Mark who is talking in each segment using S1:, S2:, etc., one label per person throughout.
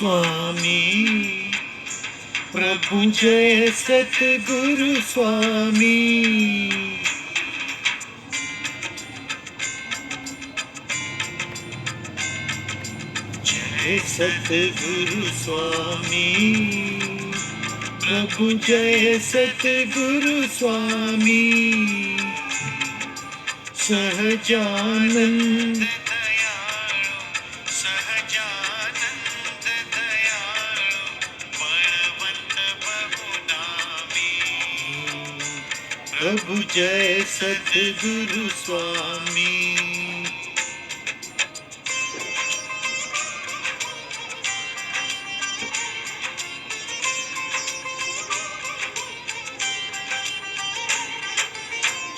S1: स्वामी, प्रभु जय सतगुरु स्वामी। जय सतगुरु स्वामी, प्रभु जय सतगुरु स्वामी। सहजानंद दयाळु, सहजानंद दयाळु, बळवंत बहुनामी। प्रभु जय सतगुरु स्वामी।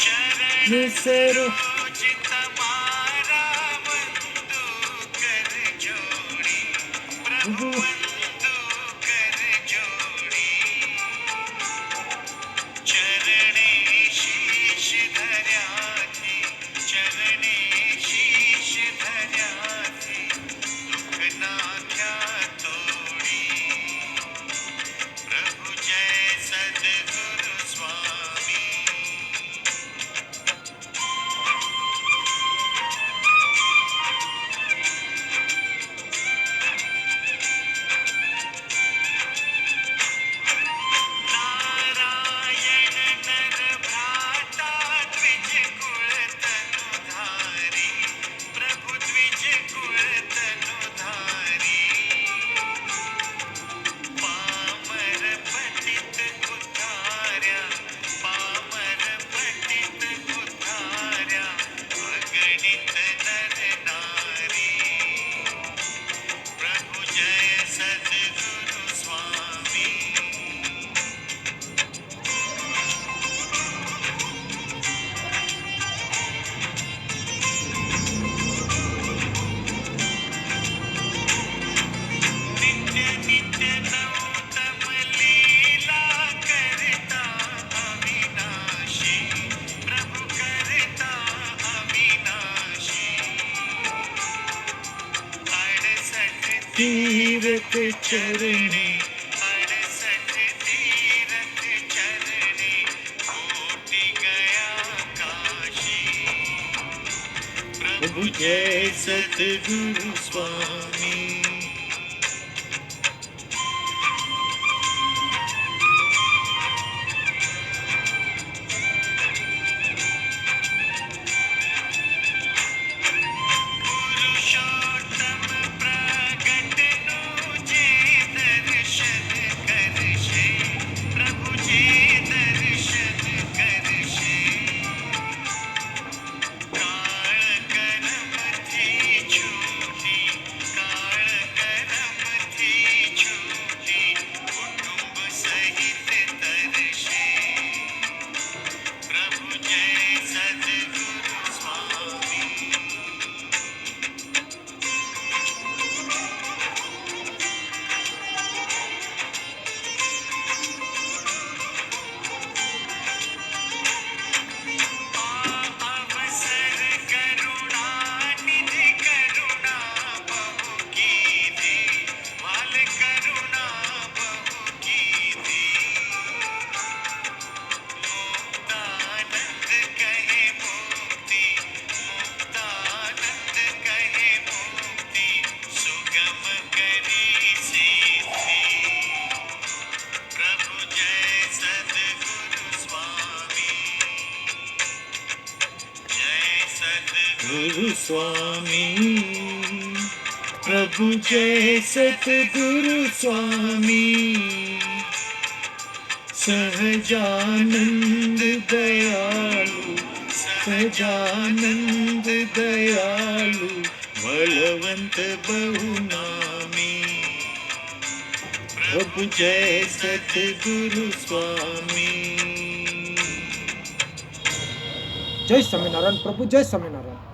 S1: चरण सरोज तुम्हारा वंदू कर जोड़ी, प्रभु वंदू कर जोड़ी। चरणे शीश धर्या थी, चरणे शीश धर्या थी, दुख नाख्या तोड़ी। प्रभु जय सद्गुरु स्वामी। नारायण नर भ्राता द्विज कुल तनुधारी, प्रभु द्विज कुल तनुधारी। पामर पतित उद्धार्या, पामर पतित उद्धार्या, अगणित नर नारी। प्रभु जय सद्गुरु स्वामी। नित्य नित्य नवोत्तम लीला करता अविनाशी, प्रभु करता अविनाशी। 68 तीरथ चरणे, 68 तीरथ चरणे, कोटि गया काशी। प्रभु जय सतगुरु स्वामी। पुरुषोत्तम प्रगट नुजे दर्शन करशे, प्रभु जे दर्शन करशे। काळ करम थी छूटी, काळ करम थी छूटी, कुटुंब सहित तरशे। प्रभु जय सद्गुरु स्वामी। अवसर करुणा निधि, करुणा बहु कीधी, वाल करुणा बहु कीधी। मुक्तानंद कहे मुक्ति, मुक्तानंद कहे मुक्ति, सुगम करी सिद्धि। प्रभु जय सद्गुरु स्वामी। जय सद्गुरु स्वामी, प्रभु जय सद्गुरु स्वामी। सहजानंद दयालु, सहजानंद दयालु, बलवंत बहुनामी। प्रभु जय सतगुरु स्वामी।
S2: जय स्वामीनारायण प्रभु, जय स्वामीनारायण।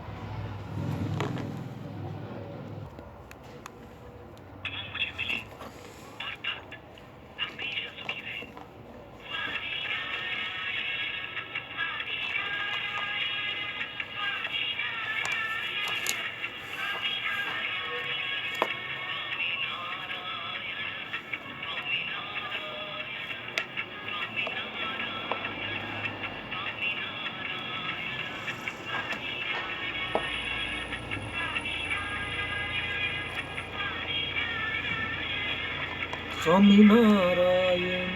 S2: स्वामीनारायण।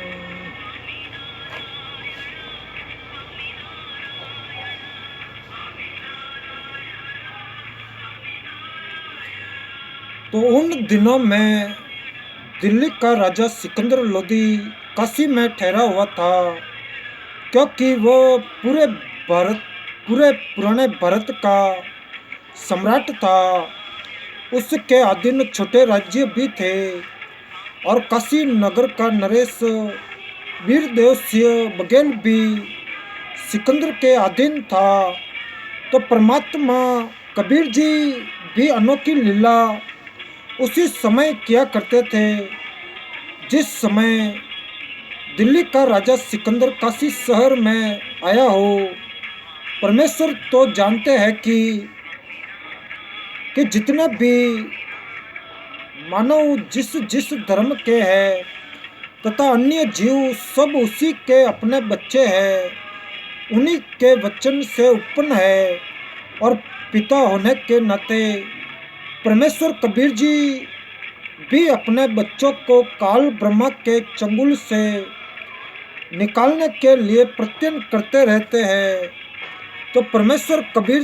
S2: तो उन दिनों में दिल्ली का राजा सिकंदर लोदी काशी में ठहरा हुआ था, क्योंकि वो पूरे पुराने भारत का सम्राट था। उसके अधीन छोटे राज्य भी थे और काशी नगर का नरेश वीरदेव सिंह बघेल भी सिकंदर के अधीन था। तो परमात्मा कबीर जी भी अनोखी लीला उसी समय किया करते थे जिस समय दिल्ली का राजा सिकंदर काशी शहर में आया हो। परमेश्वर तो जानते हैं कि जितने भी मानव जिस जिस धर्म के हैं तथा अन्य जीव सब उसी के अपने बच्चे हैं, उन्हीं के वचन से उत्पन्न है और पिता होने के नाते परमेश्वर कबीर जी भी अपने बच्चों को काल ब्रह्मा के चंगुल से निकालने के लिए प्रयत्न करते रहते हैं। तो परमेश्वर कबीर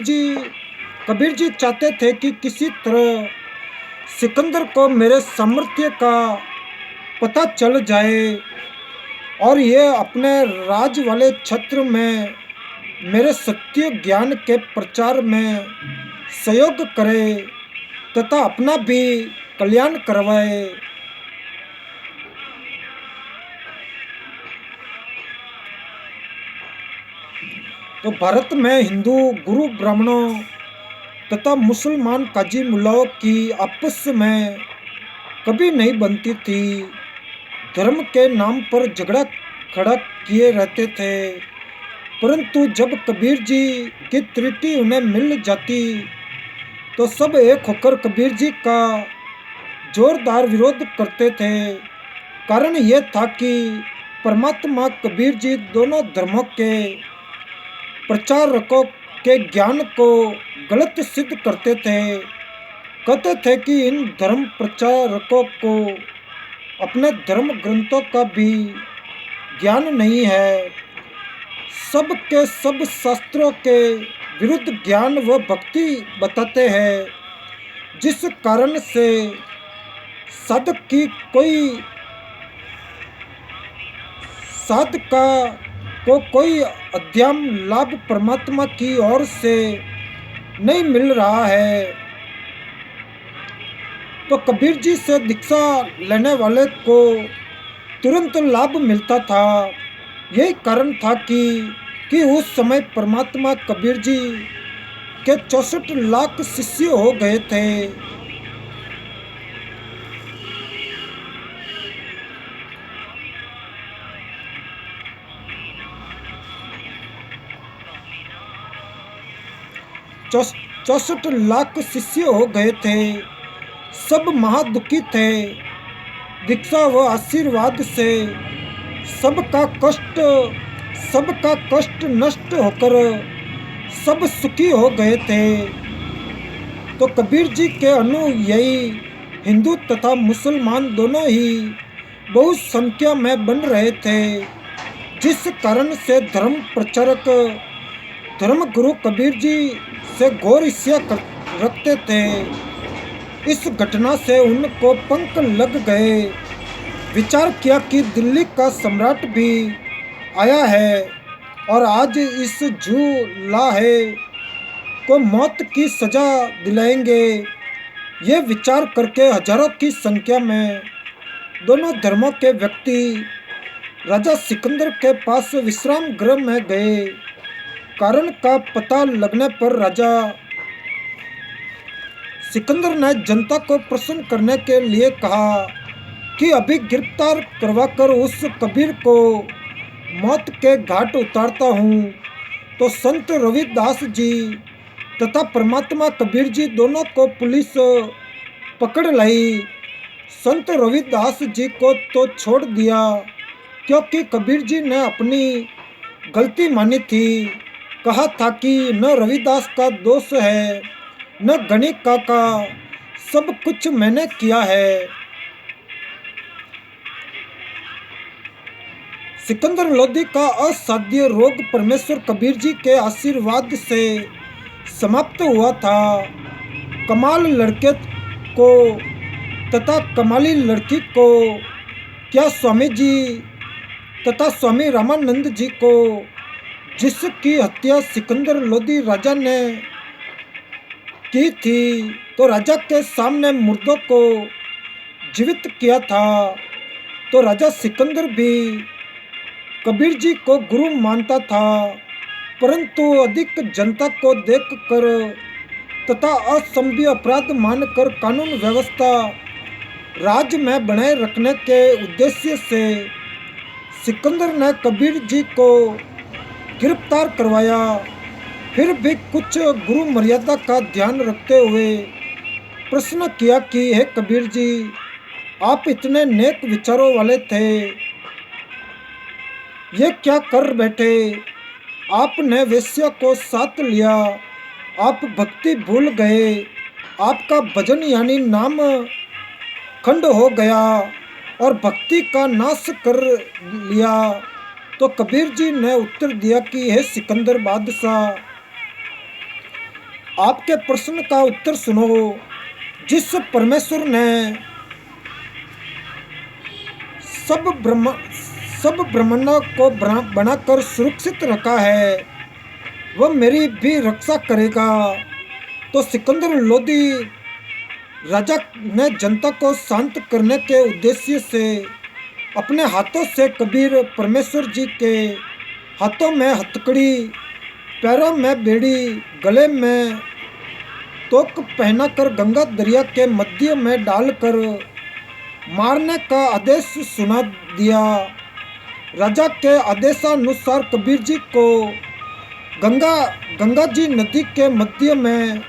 S2: जी चाहते थे कि किसी तरह सिकंदर को मेरे सामर्थ्य का पता चल जाए और ये अपने राज वाले क्षेत्र में मेरे सत्य ज्ञान के प्रचार में सहयोग करे तथा अपना भी कल्याण करवाए। तो भारत में हिंदू गुरु ब्राह्मणों तथा मुसलमान काजी मुल्लाओं की आपस में कभी नहीं बनती थी। धर्म के नाम पर झगड़ा खड़ा किए रहते थे, परंतु जब कबीर जी की त्रुटि उन्हें मिल जाती तो सब एक होकर कबीर जी का जोरदार विरोध करते थे। कारण यह था कि परमात्मा कबीर जी दोनों धर्मों के प्रचारकों के ज्ञान को गलत सिद्ध करते थे। कहते थे कि इन धर्म प्रचारकों को अपने धर्म ग्रंथों का भी ज्ञान नहीं है, सब के सब शास्त्रों के विरुद्ध ज्ञान व भक्ति बताते हैं, जिस कारण से साधक को कोई अध्यात्म लाभ परमात्मा की ओर से नहीं मिल रहा है। तो कबीर जी से दीक्षा लेने वाले को तुरंत लाभ मिलता था। यही कारण था कि उस समय परमात्मा कबीर जी के 64 लाख शिष्य हो गए थे। चौसठ लाख शिष्य हो गए थे। सब महादुखी थे। दीक्षा व आशीर्वाद से सबका कष्ट नष्ट होकर सब सुखी हो गए थे। तो कबीर जी के अनुयायी हिंदू तथा मुसलमान दोनों ही बहुत संख्या में बन रहे थे, जिस कारण से धर्म प्रचारक धर्म गुरु कबीर जी से घोर ईर्ष्या रखते थे। इस घटना से उनको पंख लग गए। विचार किया कि दिल्ली का सम्राट भी आया है और आज इस झूलाहे को मौत की सजा दिलाएंगे। ये विचार करके हजारों की संख्या में दोनों धर्मों के व्यक्ति राजा सिकंदर के पास विश्राम गृह में गए। कारण का पता लगने पर राजा सिकंदर ने जनता को प्रसन्न करने के लिए कहा कि अभी गिरफ्तार करवाकर उस कबीर को मौत के घाट उतारता हूँ। तो संत रविदास जी तथा परमात्मा कबीर जी दोनों को पुलिस पकड़ लाई। संत रविदास जी को तो छोड़ दिया, क्योंकि कबीर जी ने अपनी गलती मानी थी। कहा था कि न रविदास का दोष है न गणिका का, सब कुछ मैंने किया है। सिकंदर लोधी का असाध्य रोग परमेश्वर कबीर जी के आशीर्वाद से समाप्त हुआ था। कमाल लड़के को तथा कमाली लड़की को क्या स्वामी जी तथा स्वामी रामानंद जी को, जिसकी हत्या सिकंदर लोधी राजा ने की थी, तो राजा के सामने मुर्दों को जीवित किया था, तो राजा सिकंदर भी कबीर जी को गुरु मानता था। परंतु अधिक जनता को देखकर तथा असंभव अपराध मानकर कानून व्यवस्था राज्य में बनाए रखने के उद्देश्य से सिकंदर ने कबीर जी को गिरफ्तार करवाया। फिर भी कुछ गुरु मर्यादा का ध्यान रखते हुए प्रश्न किया कि हे कबीर जी, आप इतने नेक विचारों वाले थे, ये क्या कर बैठे? आपने वेश्या को साथ लिया, आप भक्ति भूल गए, आपका भजन यानी नाम खंड हो गया और भक्ति का नाश कर लिया। तो कबीर जी ने उत्तर दिया कि हे सिकंदर बादशाह, आपके प्रश्न का उत्तर सुनो। जिस परमेश्वर ने सब ब्रह्मांडों को बनाकर सुरक्षित रखा है, वह मेरी भी रक्षा करेगा। तो सिकंदर लोधी राजा ने जनता को शांत करने के उद्देश्य से अपने हाथों से कबीर परमेश्वर जी के हाथों में हथकड़ी, पैरों में बेड़ी, गले में तोक पहनाकर गंगा दरिया के मध्य में डालकर मारने का आदेश सुना दिया। राजा के आदेशानुसार कबीर जी को गंगा जी नदी के मध्य में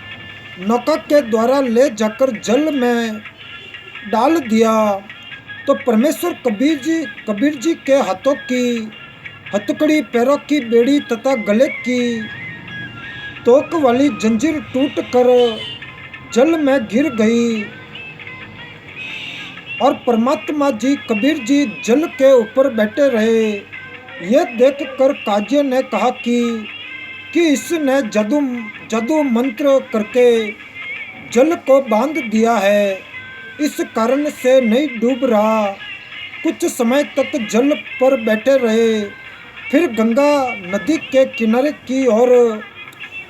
S2: नौका के द्वारा ले जाकर जल में डाल दिया। तो परमेश्वर कबीर जी के हाथों की हथकड़ी, पैरों की बेड़ी तथा गले की तोक वाली जंजीर टूट कर जल में गिर गई और परमात्मा जी कबीर जी जल के ऊपर बैठे रहे। ये देखकर काजियों ने कहा कि इसने जादू मंत्र करके जल को बांध दिया है, इस कारण से नहीं डूब रहा। कुछ समय तक जल पर बैठे रहे, फिर गंगा नदी के किनारे की ओर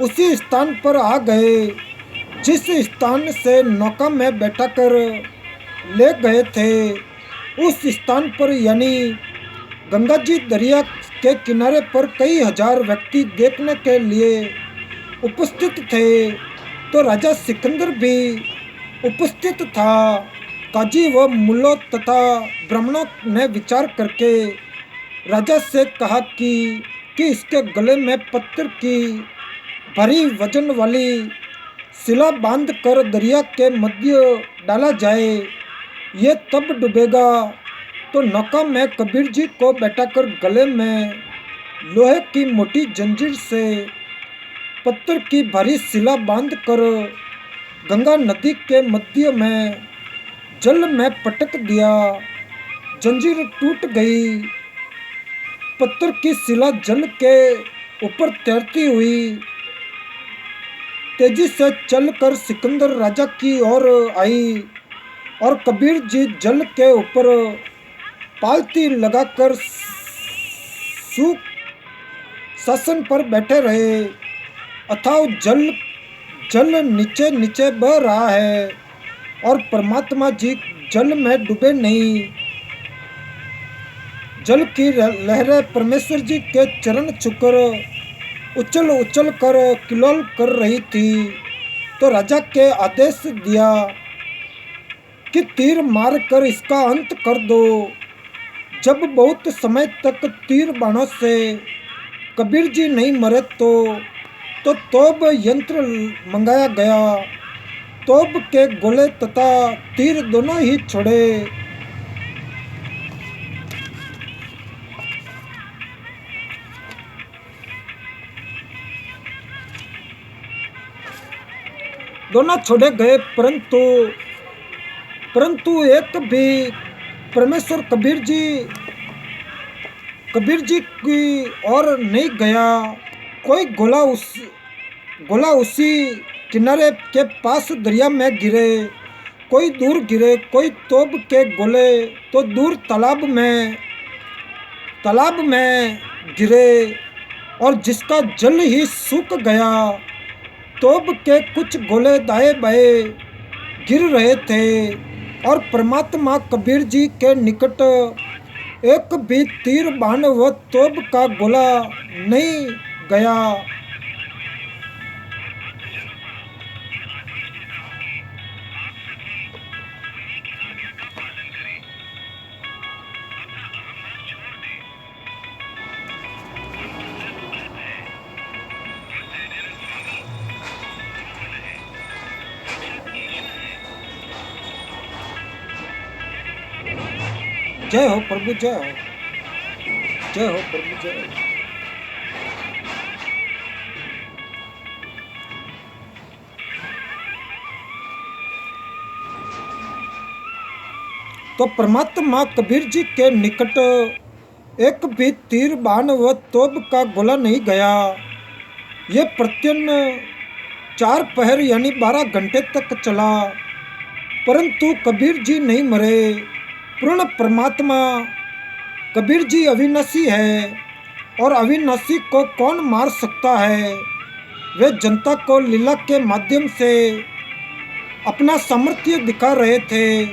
S2: उसी स्थान पर आ गए जिस स्थान से नौका में बैठाकर ले गए थे। उस स्थान पर यानी गंगा जी दरिया के किनारे पर कई हजार व्यक्ति देखने के लिए उपस्थित थे। तो राजा सिकंदर भी उपस्थित था। काजी व मुल्लों तथा ब्राह्मणों ने विचार करके राजा से कहा कि इसके गले में पत्थर की भारी वजन वाली शिला बांध कर दरिया के मध्य डाला जाए, ये तब डूबेगा। तो नौका में कबीर जी को बैठाकर गले में लोहे की मोटी जंजीर से पत्थर की भारी शिला बांध कर गंगा नदी के मध्य में जल में पटक दिया। जंजीर टूट गई, पत्थर की शिला जल के ऊपर तैरती हुई तेजी से चलकर सिकंदर राजा की ओर आई और कबीर जी जल के ऊपर पालती लगाकर शासन पर बैठे रहे। अथाह जल नीचे नीचे बह रहा है और परमात्मा जी जल में डूबे नहीं। जल की लहरें परमेश्वर जी के चरण छूकर उछल उछल कर किलोल कर रही थी। तो राजा के आदेश दिया कि तीर मार कर इसका अंत कर दो। जब बहुत समय तक तीर बाणों से कबीर जी नहीं मरे तो तोब यंत्र मंगाया गया। तोब के गोले तथा तीर दोनों ही छोड़े। दोनों छोड़े गए, परंतु एक भी परमेश्वर कबीर जी कबीर जी की ओर नहीं गया। कोई गोला उसी किनारे के पास दरिया में गिरे, कोई दूर गिरे, कोई तोप के गोले तो दूर तालाब में गिरे, और जिसका जल ही सूख गया। तोप के कुछ गोले दाएं बाएं गिर रहे थे, और परमात्मा कबीर जी के निकट एक भी तीर बाण व तोप का गोला नहीं गया। जय हो प्रभु, जय हो, जय हो प्रभु, जय हो। तो परमात्मा कबीर जी के निकट एक भी तीर बाण व तोप का गोला नहीं गया। ये प्रत्यन 4 पहर यानी 12 घंटे तक चला, परंतु कबीर जी नहीं मरे। पूर्ण परमात्मा कबीर जी अविनाशी है, और अविनाशी को कौन मार सकता है। वे जनता को लीला के माध्यम से अपना सामर्थ्य दिखा रहे थे,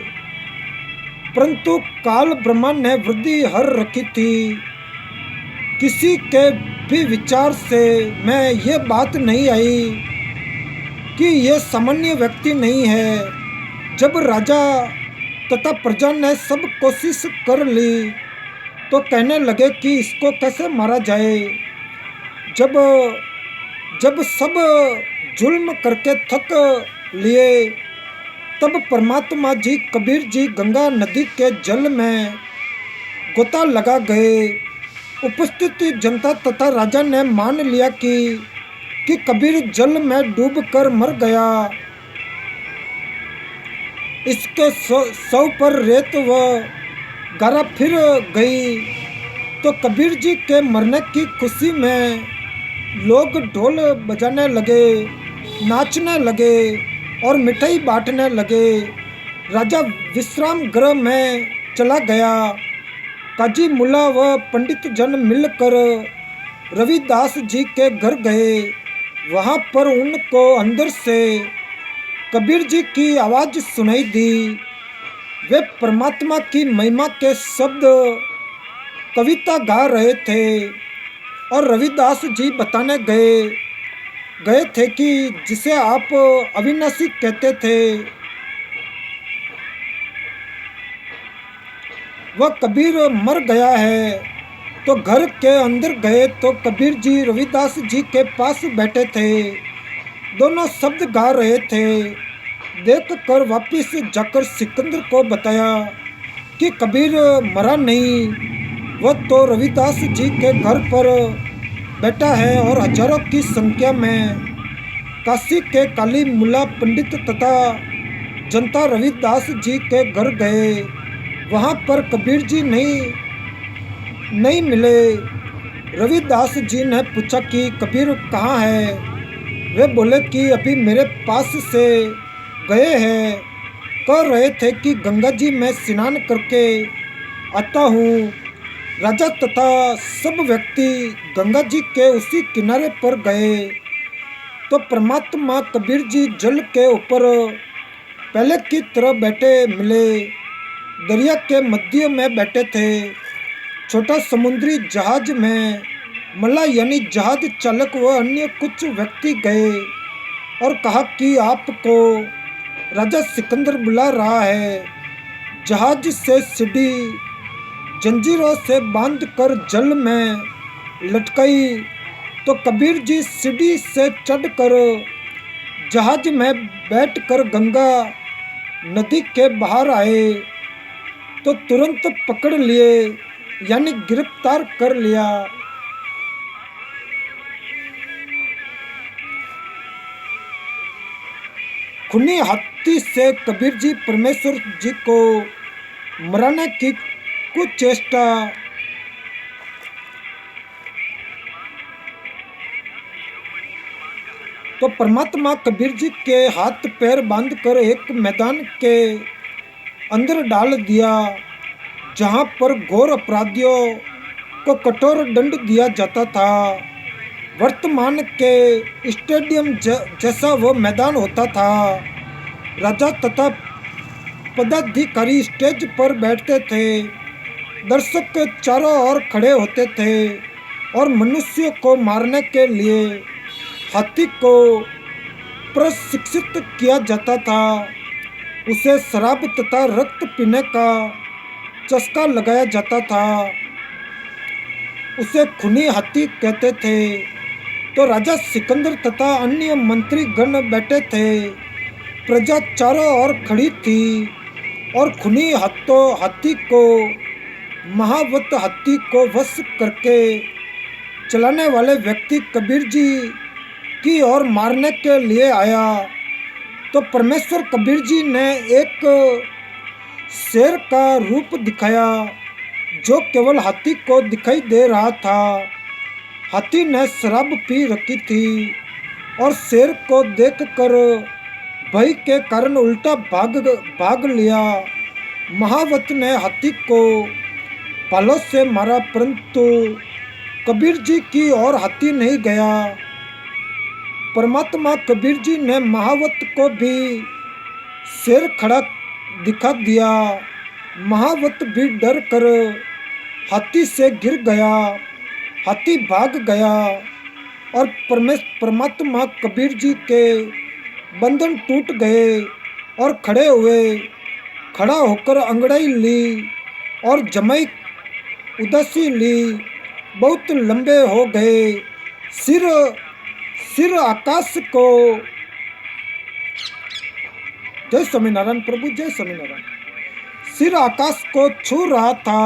S2: परंतु काल ब्रह्मा ने वृद्धि हर रखी थी। किसी के भी विचार से में ये बात नहीं आई कि ये सामान्य व्यक्ति नहीं है। जब राजा तथा प्रजा ने सब कोशिश कर ली तो कहने लगे कि इसको कैसे मारा जाए। जब सब जुल्म करके थक लिए, तब परमात्मा जी कबीर जी गंगा नदी के जल में गोता लगा गए। उपस्थित जनता तथा राजा ने मान लिया कि कबीर जल में डूबकर मर गया। इसके सौ पर रेत व गारा फिर गई, तो कबीर जी के मरने की खुशी में लोग ढोल बजाने लगे, नाचने लगे और मिठाई बांटने लगे। राजा विश्राम गृह में चला गया। काजी मुल्ला व पंडित जन मिलकर रविदास जी के घर गए। वहाँ पर उनको अंदर से कबीर जी की आवाज़ सुनाई दी। वे परमात्मा की महिमा के शब्द कविता गा रहे थे, और रविदास जी बताने गए थे कि जिसे आप अविनाशी कहते थे वह कबीर मर गया है। तो घर के अंदर गए तो कबीर जी रविदास जी के पास बैठे थे। दोनों शब्द गा रहे थे। देख कर वापिस जाकर सिकंदर को बताया कि कबीर मरा नहीं, वह तो रविदास जी के घर पर बैठा है। और हजारों की संख्या में काशी के काली मुल्ला पंडित तथा जनता रविदास जी के घर गए। वहाँ पर कबीर जी नहीं मिले। रविदास जी ने पूछा कि कबीर कहाँ है। वे बोले कि अभी मेरे पास से गए हैं। कह रहे थे कि गंगा जी में स्नान करके आता हूँ। राजा तथा सब व्यक्ति गंगा जी के उसी किनारे पर गए तो परमात्मा कबीर जी जल के ऊपर पहले की तरह बैठे मिले। दरिया के मध्य में बैठे थे। छोटा समुद्री जहाज में मल्ला यानी जहाज चालक व अन्य कुछ व्यक्ति गए और कहा कि आपको राजा सिकंदर बुला रहा है। जहाज से सीढ़ी जंजीरों से बांधकर जल में लटकाई तो कबीर जी सीढ़ी से चढ़कर जहाज में बैठकर गंगा नदी के बाहर आए तो तुरंत पकड़ लिए यानी गिरफ्तार कर लिया। खूनी हाथी से कबीर जी परमेश्वर जी को मराने की कुछ चेष्टा तो परमात्मा कबीर जी के हाथ पैर बांधकर एक मैदान के अंदर डाल दिया, जहाँ पर घोर अपराधियों को कठोर दंड दिया जाता था। वर्तमान के स्टेडियम जैसा वो मैदान होता था। राजा तथा पदाधिकारी स्टेज पर बैठते थे, दर्शक चारों ओर खड़े होते थे और मनुष्यों को मारने के लिए हाथी को प्रशिक्षित किया जाता था। उसे शराब तथा रक्त पीने का चस्का लगाया जाता था। उसे खूनी हाथी कहते थे। तो राजा सिकंदर तथा अन्य मंत्री गण बैठे थे। प्रजा चारों ओर खड़ी थी और खूनी हाथी को महावत हाथी को वश करके चलाने वाले व्यक्ति कबीर जी की ओर मारने के लिए आया। तो परमेश्वर कबीर जी ने एक शेर का रूप दिखाया, जो केवल हाथी को दिखाई दे रहा था। हाथी ने शराब पी रखी थी और शेर को देखकर भय के कारण उल्टा भाग लिया। महावत ने हाथी को भालों से मारा, परंतु कबीर जी की ओर हाथी नहीं गया। परमात्मा कबीर जी ने महावत को भी शेर खड़ा दिखा दिया। महावत भी डर कर हाथी से गिर गया। हाथी भाग गया और परमात्मा कबीर जी के बंधन टूट गए और खड़ा होकर अंगड़ाई ली और जमाई उदासी ली। बहुत लंबे हो गए। सिर आकाश को, जय स्वामीनारायण प्रभु, जय स्वामीनारायण। सिर आकाश को छू रहा था।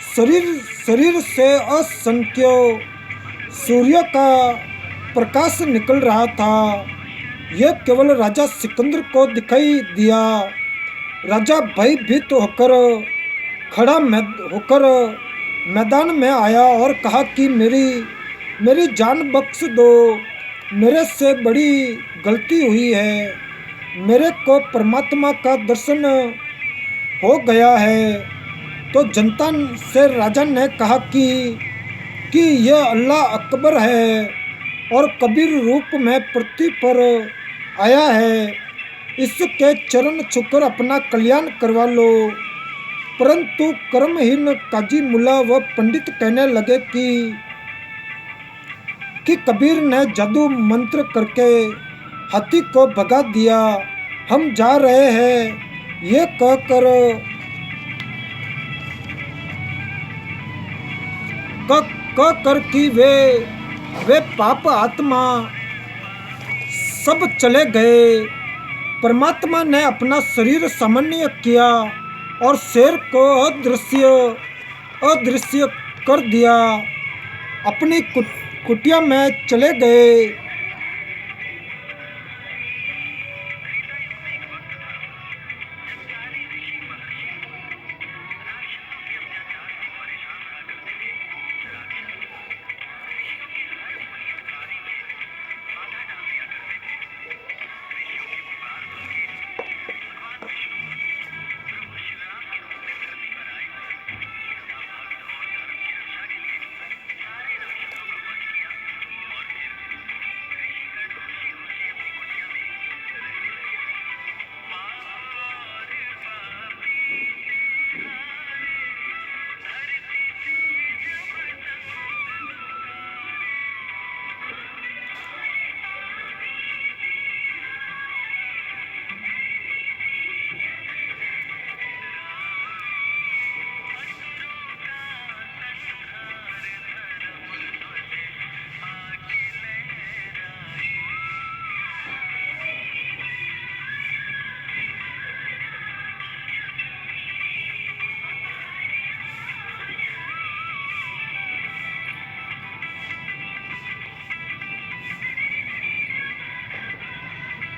S2: शरीर से असंख्य सूर्य का प्रकाश निकल रहा था। यह केवल राजा सिकंदर को दिखाई दिया। राजा भयभीत खड़ा होकर मैदान में आया और कहा कि मेरी जान बख्श दो। मेरे से बड़ी गलती हुई है। मेरे को परमात्मा का दर्शन हो गया है। तो जनता से राजा ने कहा कि यह अल्लाह अकबर है और कबीर रूप में पृथ्वी पर आया है। इसके चरण छूकर अपना कल्याण करवा लो। परंतु कर्महीन काजी मुल्ला व पंडित कहने लगे कि कबीर ने जादू मंत्र करके हाथी को भगा दिया। हम जा रहे हैं। ये कहकर कि वे पाप आत्मा सब चले गए। परमात्मा ने अपना शरीर सामान्य किया और शेर को अदृश्य कर दिया। अपनी कुटिया में चले गए।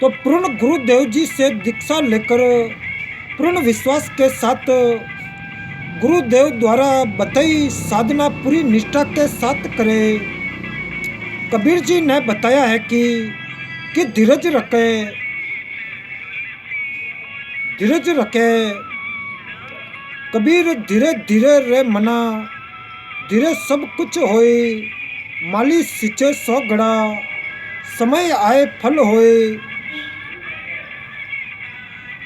S2: तो पूर्ण गुरुदेव जी से दीक्षा लेकर पूर्ण विश्वास के साथ गुरुदेव द्वारा बताई साधना पूरी निष्ठा के साथ करें। कबीर जी ने बताया है कि कि धीरज रखे कबीर धीरे धीरे रे मना, धीरे सब कुछ होए, माली सिंचे सौ घड़ा, समय आए फल होए।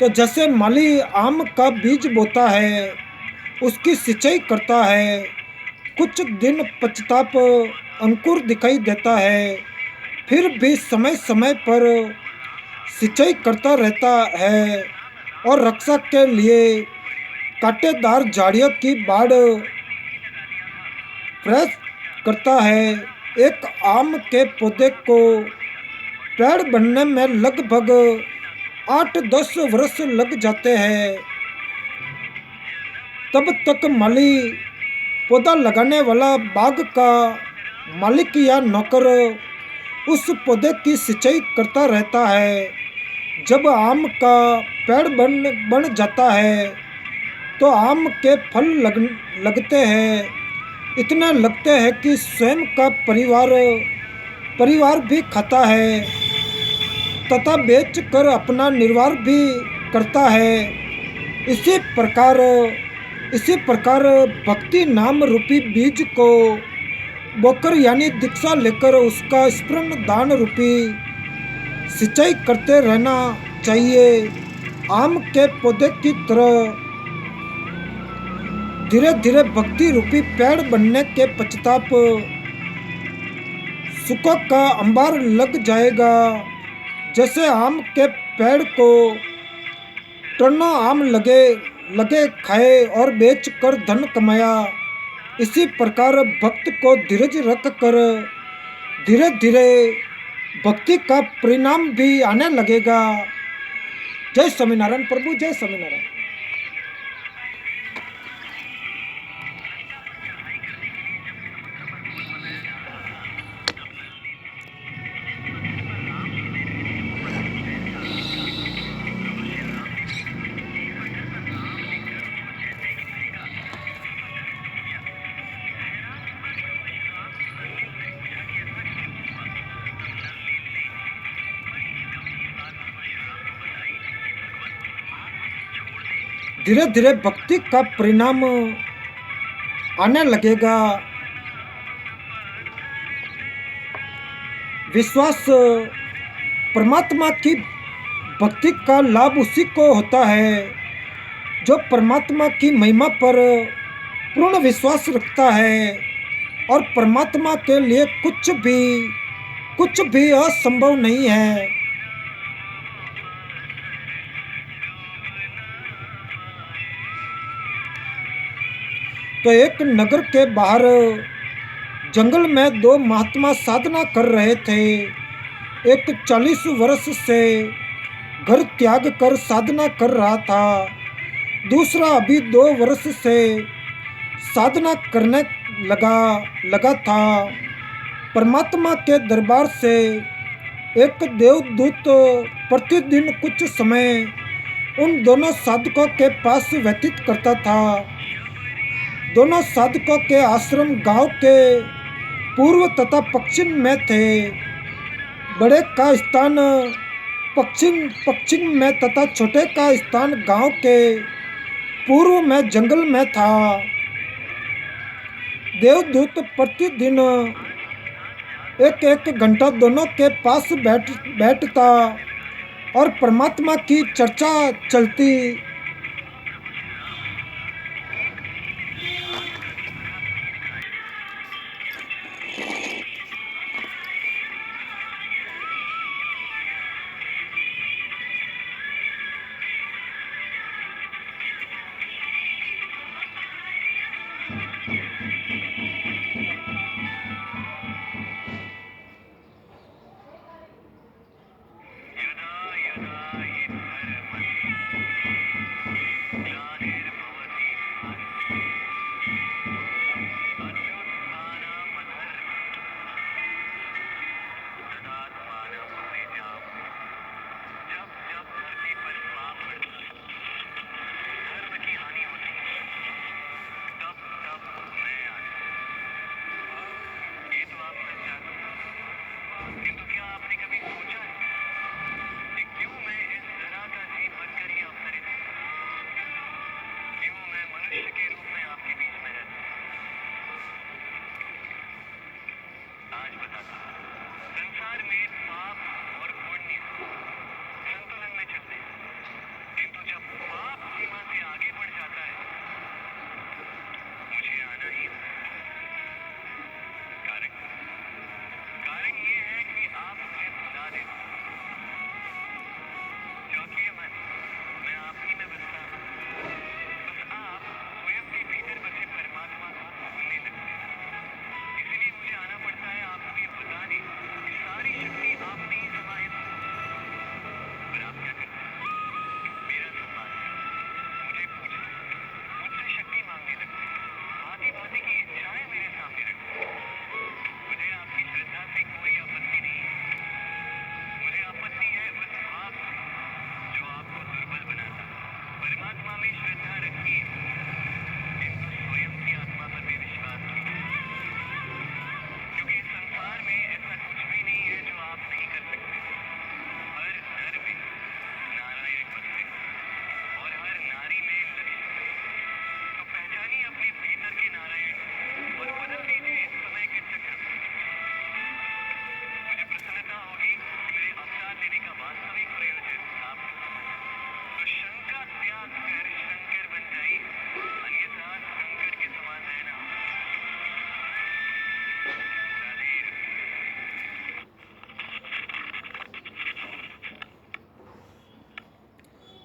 S2: तो जैसे माली आम का बीज बोता है, उसकी सिंचाई करता है, कुछ दिन पश्चात अंकुर दिखाई देता है, फिर भी समय समय पर सिंचाई करता रहता है और रक्षा के लिए कांटेदार झाड़ियों की बाड़ प्रयास करता है। एक आम के पौधे को पेड़ बनने में लगभग 8-10 वर्ष लग जाते हैं। तब तक माली, पौधा लगाने वाला, बाग का मालिक या नौकर उस पौधे की सिंचाई करता रहता है। जब आम का पेड़ बन जाता है तो आम के फल लगते हैं, इतने लगते हैं कि स्वयं का परिवार भी खाता है तथा बेचकर अपना निर्वाह भी करता है। इसी प्रकार भक्ति नाम रूपी बीज को बोकर यानी दीक्षा लेकर उसका स्मरण दान रूपी सिंचाई करते रहना चाहिए। आम के पौधे की तरह धीरे धीरे भक्ति रूपी पेड़ बनने के पश्चात सुखों का अंबार लग जाएगा। जैसे आम के पेड़ को टनों आम लगे खाए और बेचकर धन कमाया, इसी प्रकार भक्त को धीरज रख कर धीरे धीरे भक्ति का परिणाम भी आने लगेगा। जय स्वामीनारायण प्रभु, जय स्वामीनारायण। धीरे धीरे भक्ति का परिणाम आने लगेगा। विश्वास, परमात्मा की भक्ति का लाभ उसी को होता है जो परमात्मा की महिमा पर पूर्ण विश्वास रखता है और परमात्मा के लिए कुछ भी असंभव नहीं है। तो एक नगर के बाहर जंगल में दो महात्मा साधना कर रहे थे। एक 40 वर्ष से घर त्याग कर साधना कर रहा था, दूसरा अभी 2 वर्ष से साधना करने लगा था। परमात्मा के दरबार से एक देवदूत प्रतिदिन कुछ समय उन दोनों साधकों के पास व्यतीत करता था। दोनों साधकों के आश्रम गांव के पूर्व तथा पश्चिम में थे। बड़े का स्थान पश्चिम में तथा छोटे का स्थान गांव के पूर्व में जंगल में था। देवदूत प्रतिदिन एक घंटा दोनों के पास बैठता और परमात्मा की चर्चा चलती।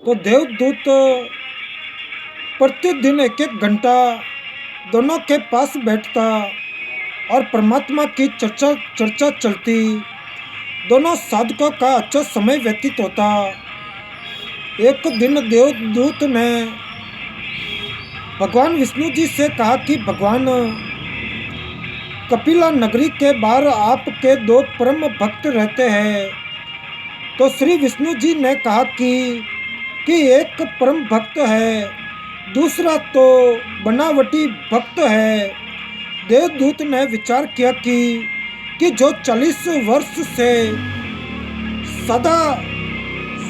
S2: तो देवदूत प्रतिदिन एक एक घंटा दोनों के पास बैठता और परमात्मा की चर्चा चर्चा चलती। दोनों साधकों का अच्छा समय व्यतीत होता। एक दिन देवदूत ने भगवान विष्णु जी से कहा कि भगवान, कपिला नगरी के बाहर आपके दो परम भक्त रहते हैं। तो श्री विष्णु जी ने कहा कि एक परम भक्त है, दूसरा तो बनावटी भक्त है। देवदूत ने विचार किया कि जो 40 वर्ष से सदा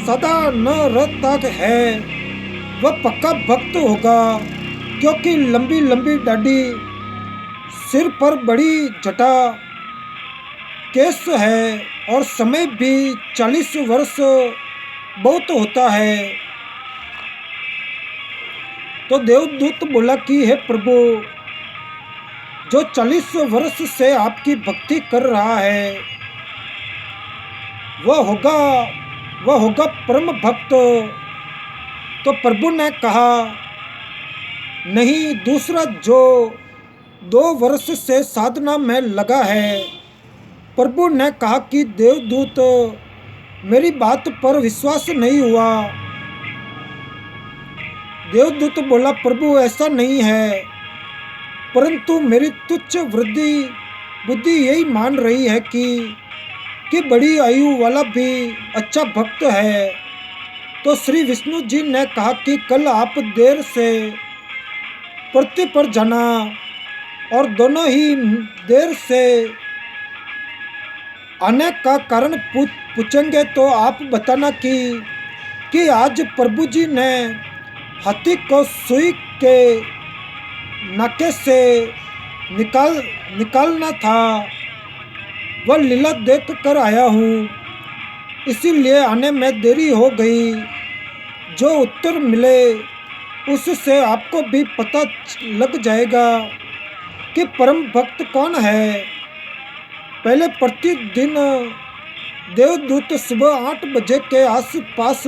S2: सदा न रहता है वह पक्का भक्त होगा, क्योंकि लंबी लंबी दाढ़ी, सिर पर बड़ी जटा, केस है और समय भी 40 वर्ष बहुत होता है। तो देवदूत बोला कि हे प्रभु, जो 40 वर्ष से आपकी भक्ति कर रहा है वह होगा परम भक्त। तो प्रभु ने कहा, नहीं, दूसरा जो 2 वर्ष से साधना में लगा है। प्रभु ने कहा कि देवदूत, मेरी बात पर विश्वास नहीं हुआ। देवदूत बोला, प्रभु ऐसा नहीं है, परंतु मेरी तुच्छ बुद्धि यही मान रही है कि बड़ी आयु वाला भी अच्छा भक्त है। तो श्री विष्णु जी ने कहा कि कल आप देर से पृथ्वी पर जाना और दोनों ही देर से आने का कारण पूछेंगे तो आप बताना कि आज प्रभु जी ने हाथी को सुई के नाके से निकालना था, वह लीला देख कर आया हूँ, इसीलिए आने में देरी हो गई। जो उत्तर मिले उससे आपको भी पता लग जाएगा कि परम भक्त कौन है। पहले प्रतिदिन देवदूत सुबह 8 बजे के आसपास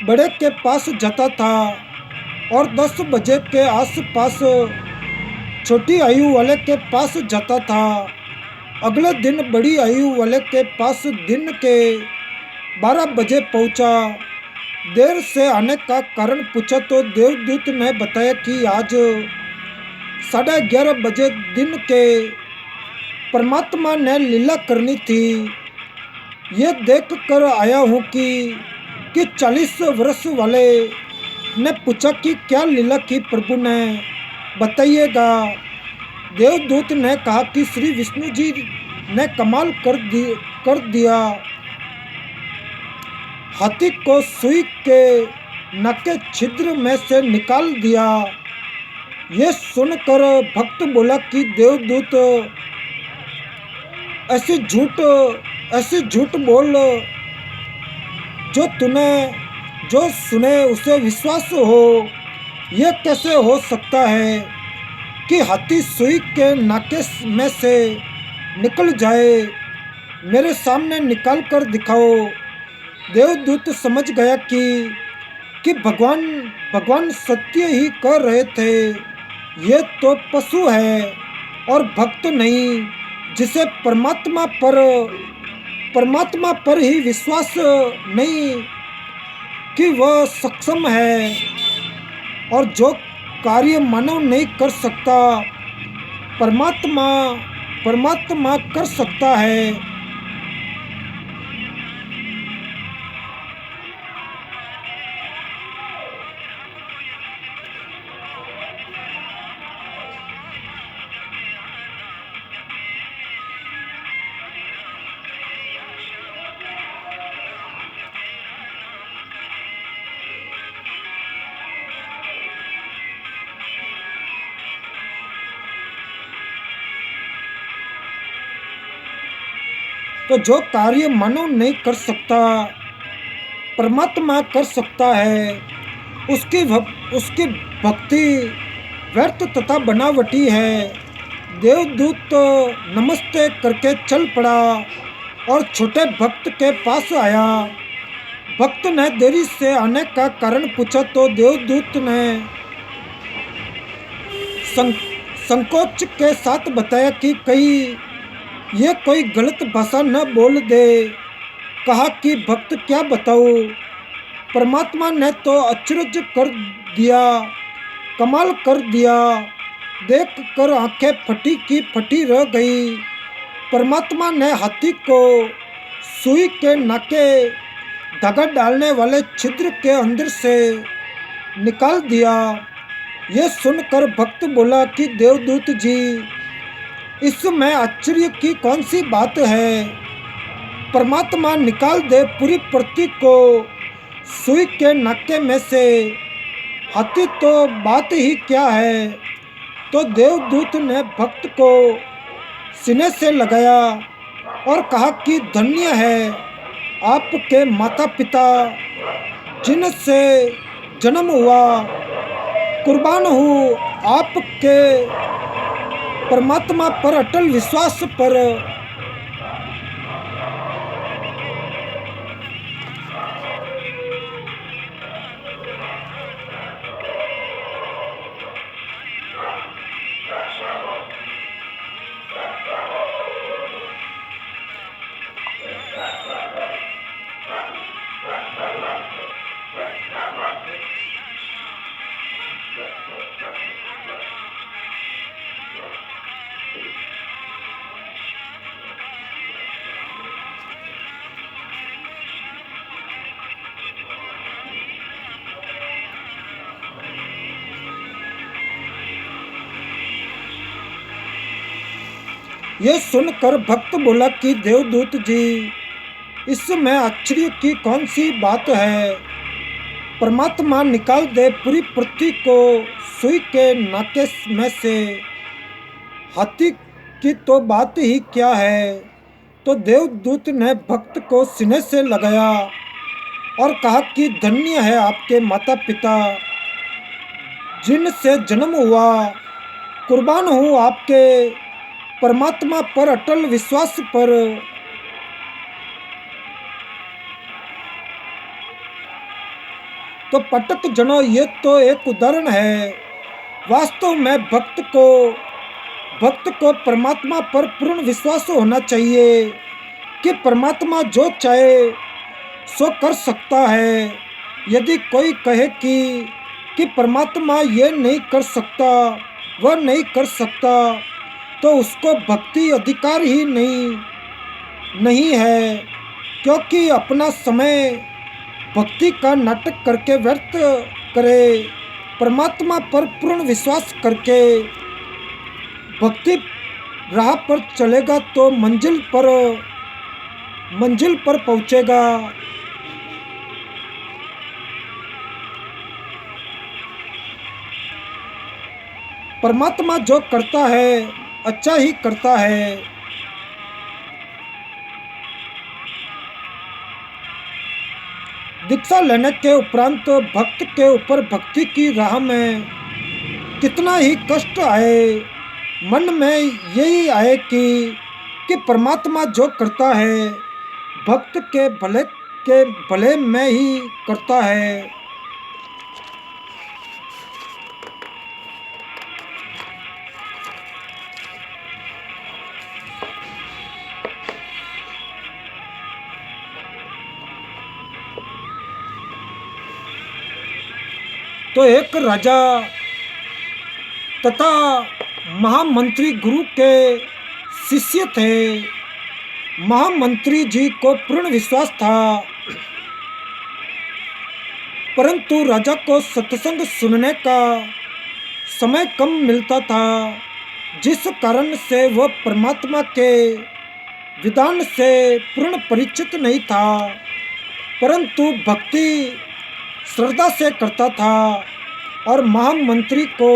S2: बड़े के पास जाता था और 10 बजे के आसपास छोटी आयु वाले के पास जाता था। अगले दिन बड़ी आयु वाले के पास दिन के 12 बजे पहुंचा। देर से आने का कारण पूछा तो देवदूत ने बताया कि आज 11:30 बजे दिन के परमात्मा ने लीला करनी थी। ये देख कर आया हूँ कि 40 वर्ष वाले ने पूछा कि क्या लीला की प्रभु ने, बताइएगा। देवदूत ने कहा कि श्री विष्णु जी ने कमाल कर दिया, हाथी को सुई के नाके छिद्र में से निकाल दिया। ये सुनकर भक्त बोला कि देवदूत, ऐसी झूठ बोल जो सुने उसे विश्वास हो। यह कैसे हो सकता है कि हाथी सुई के नाके में से निकल जाए? मेरे सामने निकाल कर दिखाओ। देवदूत समझ गया कि भगवान सत्य ही कह रहे थे। ये तो पशु है और भक्त नहीं, जिसे परमात्मा पर ही विश्वास नहीं कि वह सक्षम है, और जो कार्य मानव नहीं कर सकता परमात्मा कर सकता है। तो जो कार्य मानव नहीं कर सकता परमात्मा कर सकता है। उसकी भक्ति व्यर्थ तथा बनावटी है। देवदूत तो नमस्ते करके चल पड़ा और छोटे भक्त के पास आया। भक्त ने देरी से आने का कारण पूछा तो देवदूत ने संकोच के साथ बताया कि कहीं ये कोई गलत भाषा न बोल दे। कहा कि भक्त क्या बताओ, परमात्मा ने तो अचरज कर दिया, कमाल कर दिया। देख कर आंखें फटी की फटी रह गई। परमात्मा ने हाथी को सुई के नाके धागा डालने वाले छिद्र के अंदर से निकाल दिया। यह सुनकर भक्त बोला कि देवदूत जी, इसमें आश्चर्य की कौन सी बात है। परमात्मा निकाल दे पूरी पृथ्वी को सुई के नाके में से, हाथी तो बात ही क्या है। तो देवदूत ने भक्त को सीने से लगाया और कहा कि धन्य है आपके माता पिता जिनसे जन्म हुआ। कुर्बान हूँ आपके परमात्मा पर अटल विश्वास पर। यह सुनकर भक्त बोला कि देवदूत जी, इसमें आश्चर्य की कौन सी बात है। परमात्मा निकाल दे पूरी पृथ्वी को सुई के नाके में से, हाथी की तो बात ही क्या है। तो देवदूत ने भक्त को सीने से लगाया और कहा कि धन्य है आपके माता पिता जिनसे जन्म हुआ। कुर्बान हूँ आपके परमात्मा पर अटल विश्वास पर। तो पटक जनो, ये तो एक उदाहरण है। वास्तव में भक्त को परमात्मा पर पूर्ण विश्वास होना चाहिए कि परमात्मा जो चाहे सो कर सकता है। यदि कोई कहे कि परमात्मा ये नहीं कर सकता, वह नहीं कर सकता, तो उसको भक्ति अधिकार ही नहीं है, क्योंकि अपना समय भक्ति का नाटक करके व्यर्थ करे। परमात्मा पर पूर्ण विश्वास करके भक्ति राह पर चलेगा तो मंजिल पर पहुंचेगा। परमात्मा जो करता है अच्छा ही करता है। दीक्षा लेने के उपरांत भक्त के ऊपर भक्ति की राह में कितना ही कष्ट आए, मन में यही आए कि परमात्मा जो करता है भक्त के भले में ही करता है। तो एक राजा तथा महामंत्री गुरु के शिष्य थे। महामंत्री जी को पूर्ण विश्वास था, परंतु राजा को सत्संग सुनने का समय कम मिलता था, जिस कारण से वह परमात्मा के विधान से पूर्ण परिचित नहीं था, परंतु भक्ति श्रद्धा से करता था। और महामंत्री को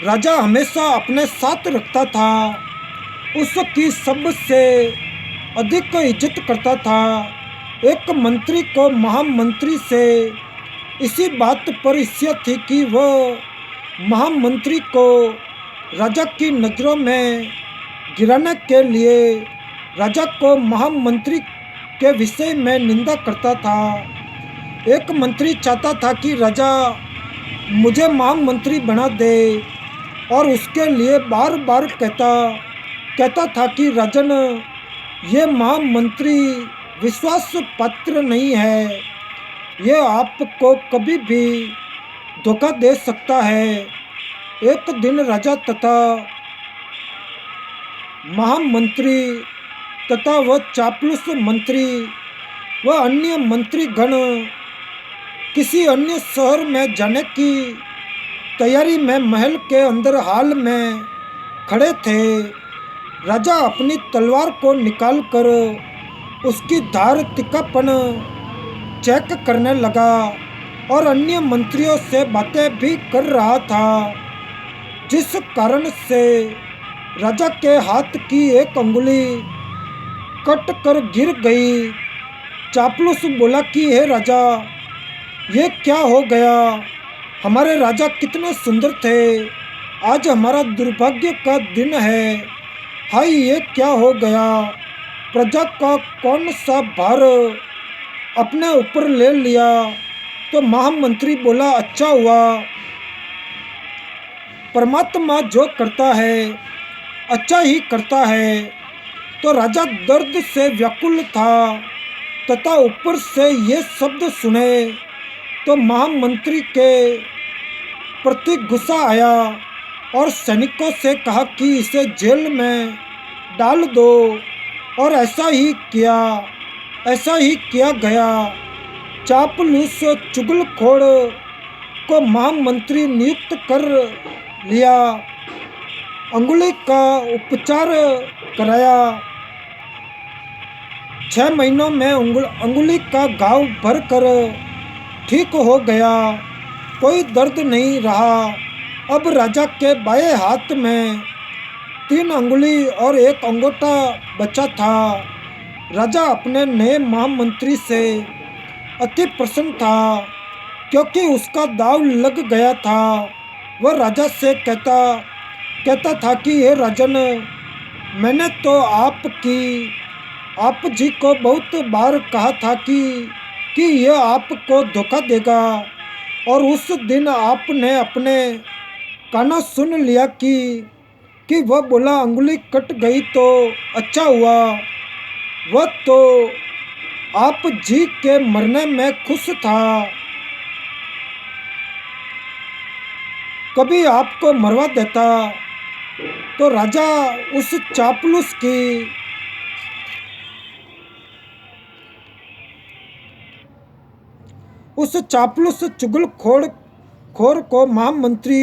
S2: राजा हमेशा अपने साथ रखता था, उसकी सबसे अधिक इज्जत करता था। एक मंत्री को महामंत्री से इसी बात पर ईर्ष्या थी कि वह महामंत्री को राजा की नज़रों में गिराने के लिए राजा को महामंत्री के विषय में निंदा करता था। एक मंत्री चाहता था कि राजा मुझे महामंत्री बना दे और उसके लिए बार बार कहता था कि राजन, ये महामंत्री विश्वास पात्र नहीं है, ये आपको कभी भी धोखा दे सकता है। एक दिन राजा तथा महामंत्री तथा वह चापलूस मंत्री व अन्य मंत्रीगण किसी अन्य शहर में जाने की तैयारी में महल के अंदर हाल में खड़े थे। राजा अपनी तलवार को निकालकर उसकी धार तिक्कापन चेक करने लगा और अन्य मंत्रियों से बातें भी कर रहा था, जिस कारण से राजा के हाथ की एक अंगुली कट कर गिर गई। चापलूस बोला कि हे राजा, ये क्या हो गया? हमारे राजा कितने सुंदर थे, आज हमारा दुर्भाग्य का दिन है। हाय, ये क्या हो गया? प्रजा का कौन सा भार अपने ऊपर ले लिया? तो महामंत्री बोला, अच्छा हुआ, परमात्मा जो करता है अच्छा ही करता है। तो राजा दर्द से व्याकुल था तथा ऊपर से ये शब्द सुने तो महामंत्री के प्रति गुस्सा आया और सैनिकों से कहा कि इसे जेल में डाल दो, और ऐसा ही किया गया। चापलूस चुगलखोर को महामंत्री नियुक्त कर लिया, अंगुली का उपचार कराया। 6 महीनों में अंगुली का घाव भरकर ठीक हो गया, कोई दर्द नहीं रहा। अब राजा के बाएं हाथ में 3 अंगुली और 1 अंगूठा बचा था। राजा अपने नए महामंत्री से अति प्रसन्न था क्योंकि उसका दाव लग गया था। वह राजा से कहता था कि हे राजन, मैंने तो आप जी को बहुत बार कहा था कि यह आपको धोखा देगा, और उस दिन आपने अपने कानों सुन लिया कि वह बोला अंगुली कट गई तो अच्छा हुआ। वह तो आप जी के मरने में खुश था, कभी आपको मरवा देता। तो राजा उस चापलूस चुगलखोर को महामंत्री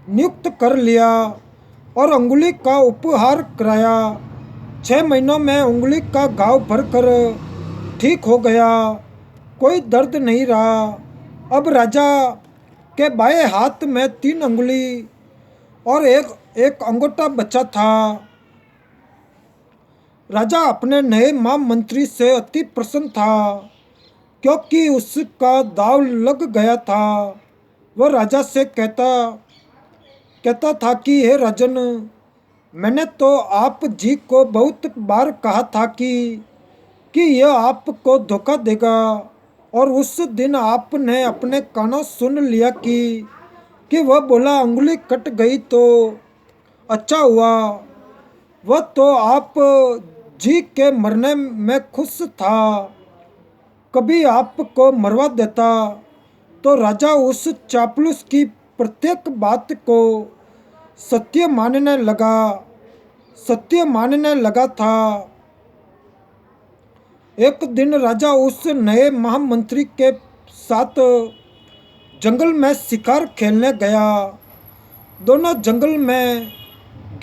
S2: नियुक्त कर लिया और अंगुली का उपहार कराया। 6 महीनों में अंगुली का घाव भरकर ठीक हो गया, कोई दर्द नहीं रहा। अब राजा के बाएं हाथ में 3 अंगुली और एक अंगूठा बचा था। राजा अपने नए महामंत्री से अति प्रसन्न था क्योंकि उसका दाव लग गया था। वह राजा से कहता था कि हे राजन, मैंने तो आप जी को बहुत बार कहा था कि यह आपको धोखा देगा, और उस दिन आपने अपने कानों सुन लिया कि वह बोला अंगुली कट गई तो अच्छा हुआ। वह तो आप जी के मरने में खुश था, कभी आपको मरवा देता। तो राजा उस चापलूस की प्रत्येक बात को सत्य मानने लगा था। एक दिन राजा उस नए महामंत्री के साथ जंगल में शिकार खेलने गया। दोनों जंगल में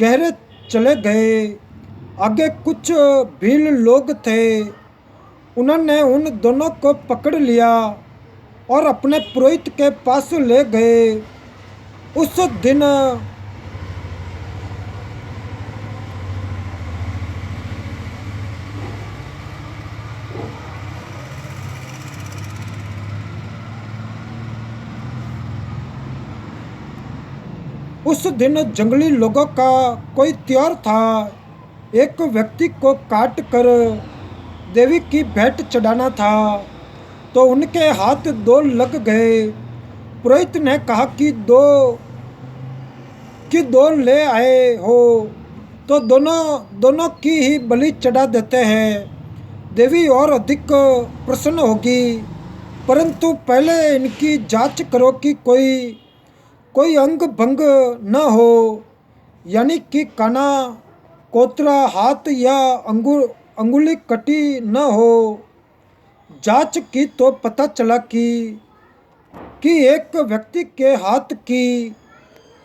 S2: गहरे चले गए। आगे कुछ भील लोग थे, उन्होंने उन दोनों को पकड़ लिया और अपने पुरोहित के पास ले गए। उस दिन जंगली लोगों का कोई त्योहार था। एक व्यक्ति को काट कर देवी की भेंट चढ़ाना था, तो उनके हाथ दो लग गए। पुरोहित ने कहा कि दो ले आए हो तो दोनों दोनों की ही बलि चढ़ा देते हैं, देवी और अधिक प्रसन्न होगी। परंतु पहले इनकी जांच करो कि कोई अंग भंग न हो, यानी कि काना, कोतरा, हाथ या अंगुली कटी न हो। जांच की तो पता चला कि एक व्यक्ति के हाथ की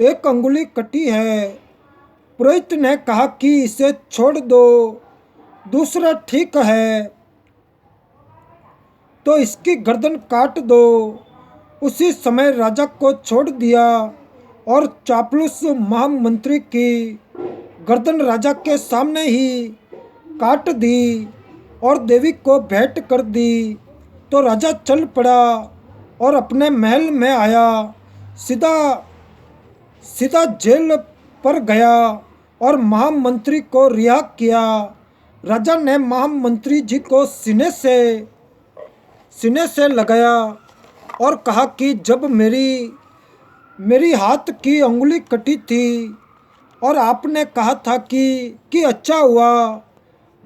S2: एक अंगुली कटी है। पुरोहित ने कहा कि इसे छोड़ दो, दूसरा ठीक है तो इसकी गर्दन काट दो। उसी समय राजा को छोड़ दिया और चापलूस महामंत्री की गर्दन राजा के सामने ही काट दी और देवी को भेंट कर दी। तो राजा चल पड़ा और अपने महल में आया, सीधा सीधा जेल पर गया और महामंत्री को रिहा किया। राजा ने महामंत्री जी को सीने से लगाया और कहा कि जब मेरी हाथ की अंगुली कटी थी और आपने कहा था कि अच्छा हुआ,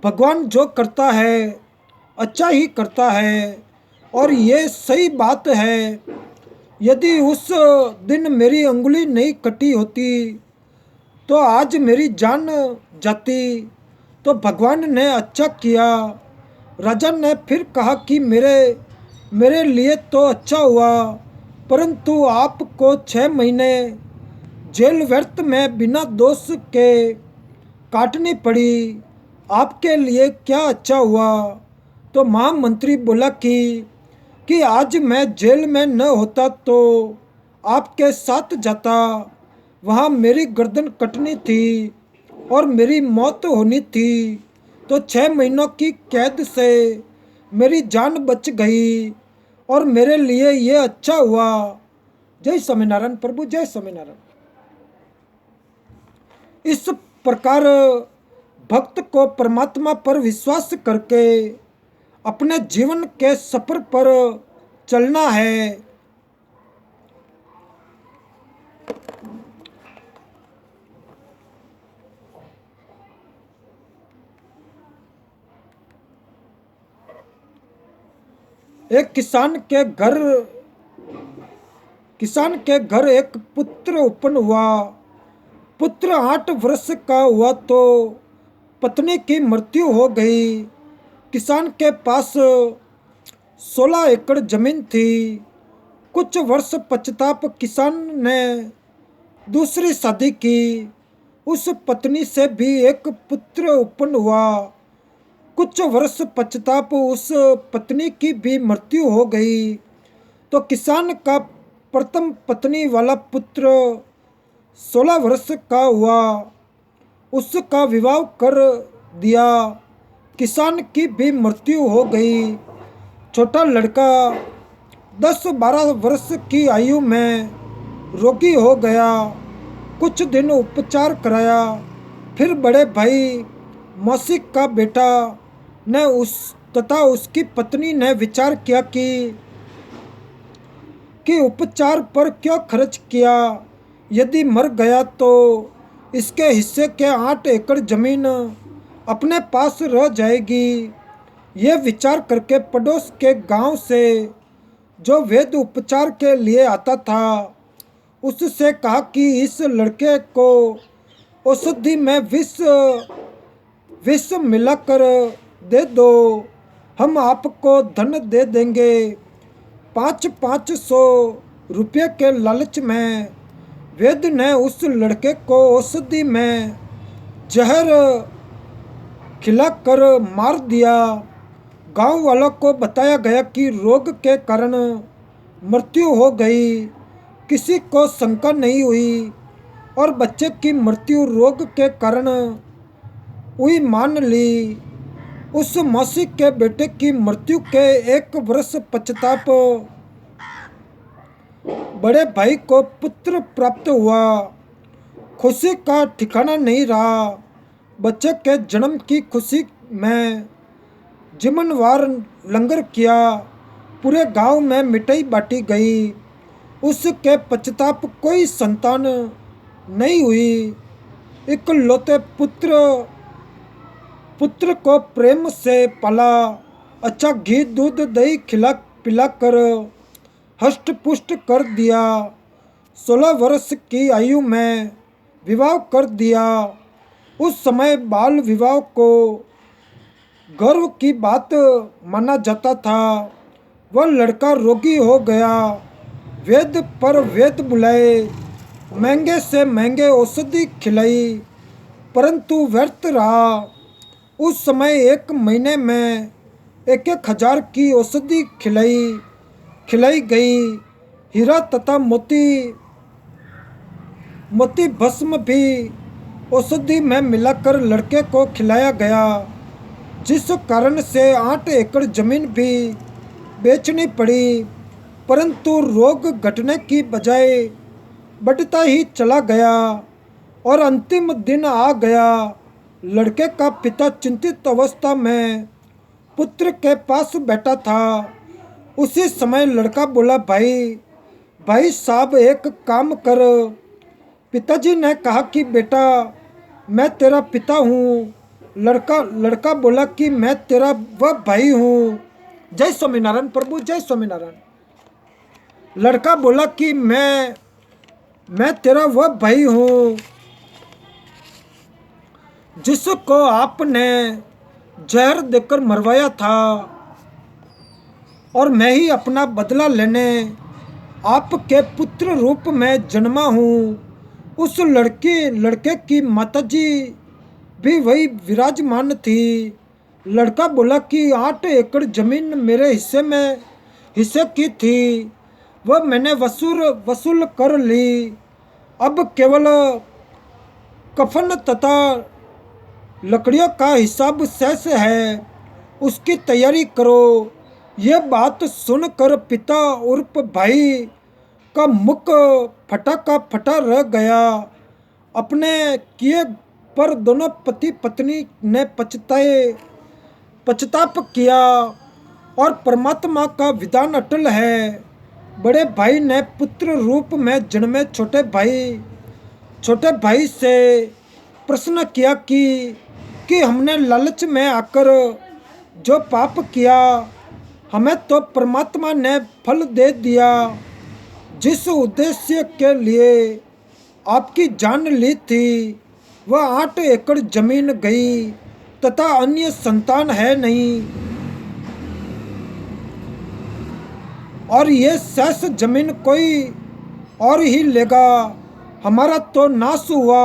S2: भगवान जो करता है अच्छा ही करता है और ये सही बात है। यदि उस दिन मेरी अंगुली नहीं कटी होती तो आज मेरी जान जाती, तो भगवान ने अच्छा किया। राजा ने फिर कहा कि मेरे लिए तो अच्छा हुआ, परंतु आपको 6 महीने जेल व्यर्थ में बिना दोष के काटनी पड़ी, आपके लिए क्या अच्छा हुआ। तो महामंत्री बोला कि आज मैं जेल में न होता तो आपके साथ जाता, वहाँ मेरी गर्दन कटनी थी और मेरी मौत होनी थी, तो 6 महीनों की कैद से मेरी जान बच गई और मेरे लिए ये अच्छा हुआ। जय स्वामीनारायण प्रभु, जय स्वामीनारायण। इस प्रकार भक्त को परमात्मा पर विश्वास करके अपने जीवन के सफर पर चलना है। एक किसान के घर एक पुत्र उत्पन्न हुआ। पुत्र 8 वर्ष का हुआ तो पत्नी की मृत्यु हो गई। किसान के पास 16 एकड़ जमीन थी। कुछ वर्ष पश्चात किसान ने दूसरी शादी की। उस पत्नी से भी एक पुत्र उत्पन्न हुआ। कुछ वर्ष पश्चात उस पत्नी की भी मृत्यु हो गई। तो किसान का प्रथम पत्नी वाला पुत्र 16 वर्ष का हुआ, उसका विवाह कर दिया। किसान की भी मृत्यु हो गई। छोटा लड़का 10-12 वर्ष की आयु में रोगी हो गया। कुछ दिन उपचार कराया, फिर बड़े भाई मौसी का बेटा ने तथा उसकी पत्नी ने विचार किया कि उपचार पर क्यों खर्च किया, यदि मर गया तो इसके हिस्से के 8 एकड़ जमीन अपने पास रह जाएगी। ये विचार करके पड़ोस के गांव से जो वैद्य उपचार के लिए आता था उससे कहा कि इस लड़के को औषधि में विष मिलाकर दे दो, हम आपको धन दे देंगे। 500 रुपये के लालच में वैद्य ने उस लड़के को औषधि में जहर खिलाकर मार दिया। गांव वालों को बताया गया कि रोग के कारण मृत्यु हो गई। किसी को शंका नहीं हुई और बच्चे की मृत्यु रोग के कारण हुई मान ली। उस मौसी के बेटे की मृत्यु के 1 वर्ष पश्चात बड़े भाई को पुत्र प्राप्त हुआ। खुशी का ठिकाना नहीं रहा। बच्चे के जन्म की खुशी में जिमनवार लंगर किया, पूरे गांव में मिठाई बांटी गई। उसके पश्चाताप कोई संतान नहीं हुई। इकलौते पुत्र को प्रेम से पाला, अच्छा घी दूध दही खिला पिला कर हष्ट पुष्ट कर दिया। 16 वर्ष की आयु में विवाह कर दिया। उस समय बाल विवाह को गर्व की बात माना जाता था। वह लड़का रोगी हो गया। वेद पर वेद बुलाए, महंगे से महंगे औषधि खिलाई, परंतु व्यर्थ रहा। उस समय 1 महीने में 1,000 की औषधि खिलाई गई। हीरा तथा मोती भस्म भी औषधि में मिलाकर लड़के को खिलाया गया, जिस कारण से 8 एकड़ जमीन भी बेचनी पड़ी। परंतु रोग घटने की बजाय बढ़ता ही चला गया और अंतिम दिन आ गया। लड़के का पिता चिंतित अवस्था में पुत्र के पास बैठा था। उसी समय लड़का बोला, भाई साहब, एक काम कर। पिताजी ने कहा कि बेटा, मैं तेरा पिता हूँ। लड़का बोला कि मैं तेरा वह भाई हूँ। जय स्वामीनारायण प्रभु, जय स्वामीनारायण। लड़का बोला कि मैं तेरा वह भाई हूँ जिसको आपने जहर देकर मरवाया था, और मैं ही अपना बदला लेने आपके पुत्र रूप में जन्मा हूँ। उस लड़के की माताजी भी वही विराजमान थी। लड़का बोला कि 8 एकड़ जमीन मेरे हिस्से की थी, वह मैंने वसूल कर ली। अब केवल कफन तथा लकड़ियों का हिसाब शेष है, उसकी तैयारी करो। यह बात सुनकर पिता उर्फ भाई का मुख फटा रह गया। अपने किए पर दोनों पति पत्नी ने पश्चाताप किया, और परमात्मा का विधान अटल है। बड़े भाई ने पुत्र रूप में जन्मे छोटे भाई से प्रश्न किया कि हमने लालच में आकर जो पाप किया, हमें तो परमात्मा ने फल दे दिया। जिस उद्देश्य के लिए आपकी जान ली थी, वह 8 एकड़ जमीन गई तथा अन्य संतान है नहीं, और ये शेष जमीन कोई और ही लेगा। हमारा तो नाश हुआ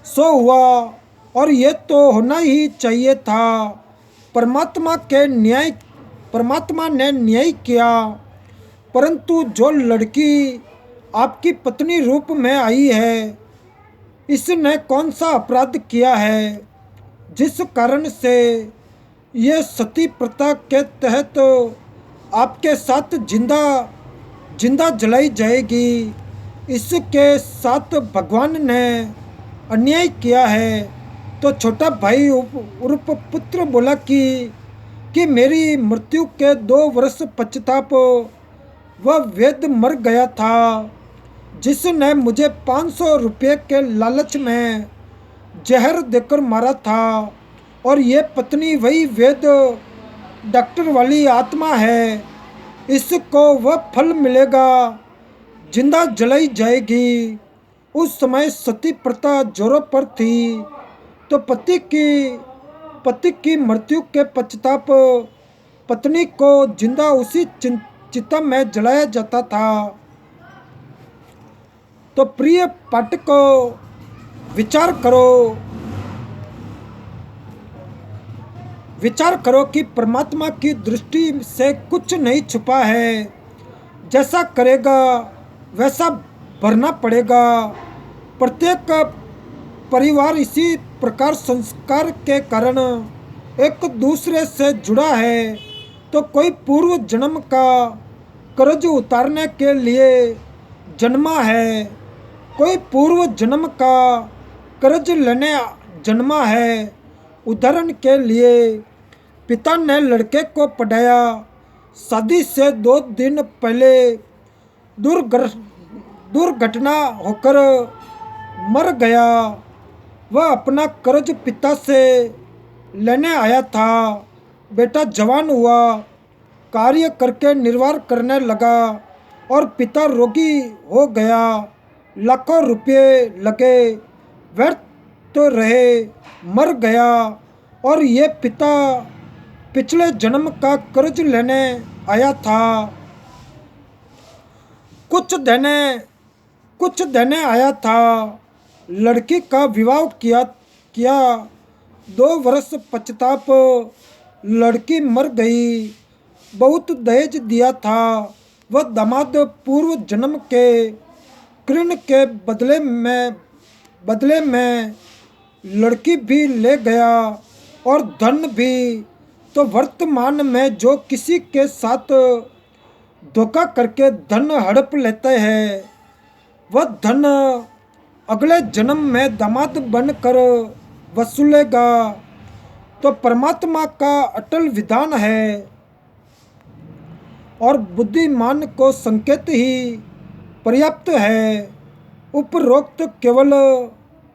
S2: सो हुआ, और ये तो होना ही चाहिए था। परमात्मा ने न्याय किया। परंतु जो लड़की आपकी पत्नी रूप में आई है, इसने कौन सा अपराध किया है जिस कारण से ये सती प्रथा के तहत आपके साथ जिंदा जलाई जाएगी। इसके साथ भगवान ने अन्याय किया है। तो छोटा भाई उर्फ पुत्र बोला कि मेरी मृत्यु के 2 वर्ष पश्चाताप वह वेद मर गया था, जिसने मुझे 500 रुपये के लालच में जहर देकर मारा था। और ये पत्नी वही वेद डॉक्टर वाली आत्मा है, इसको वह फल मिलेगा, जिंदा जलाई जाएगी। उस समय सती प्रथा जोरों पर थी, तो पति की मृत्यु के पश्चाताप पत्नी को जिंदा उसी चिता में जलाया जाता था। तो प्रिय पाठकों, विचार करो कि परमात्मा की दृष्टि से कुछ नहीं छुपा है। जैसा करेगा वैसा भरना पड़ेगा। प्रत्येक परिवार इसी प्रकार संस्कार के कारण एक दूसरे से जुड़ा है। तो कोई पूर्व जन्म का कर्ज उतारने के लिए जन्मा है, कोई पूर्व जन्म का कर्ज लेने जन्मा है। उदाहरण के लिए पिता ने लड़के को पढ़ाया। शादी से 2 दिन पहले दुर्घटना होकर मर गया। वह अपना कर्ज पिता से लेने आया था। बेटा जवान हुआ, कार्य करके निर्वाह करने लगा और पिता रोगी हो गया। लाखों रुपए लगे, व्यर्थ रहे, मर गया। और ये पिता पिछले जन्म का कर्ज लेने आया था। कुछ देने आया था। लड़की का विवाह किया 2 वर्ष पश्चात लड़की मर गई। बहुत दहेज दिया था। वह दामाद पूर्व जन्म के ऋण के बदले में लड़की भी ले गया और धन भी। तो वर्तमान में जो किसी के साथ धोखा करके धन हड़प लेते हैं, वह धन अगले जन्म में दामाद बनकर वसूलेगा। तो परमात्मा का अटल विधान है और बुद्धिमान को संकेत ही पर्याप्त है। उपरोक्त केवल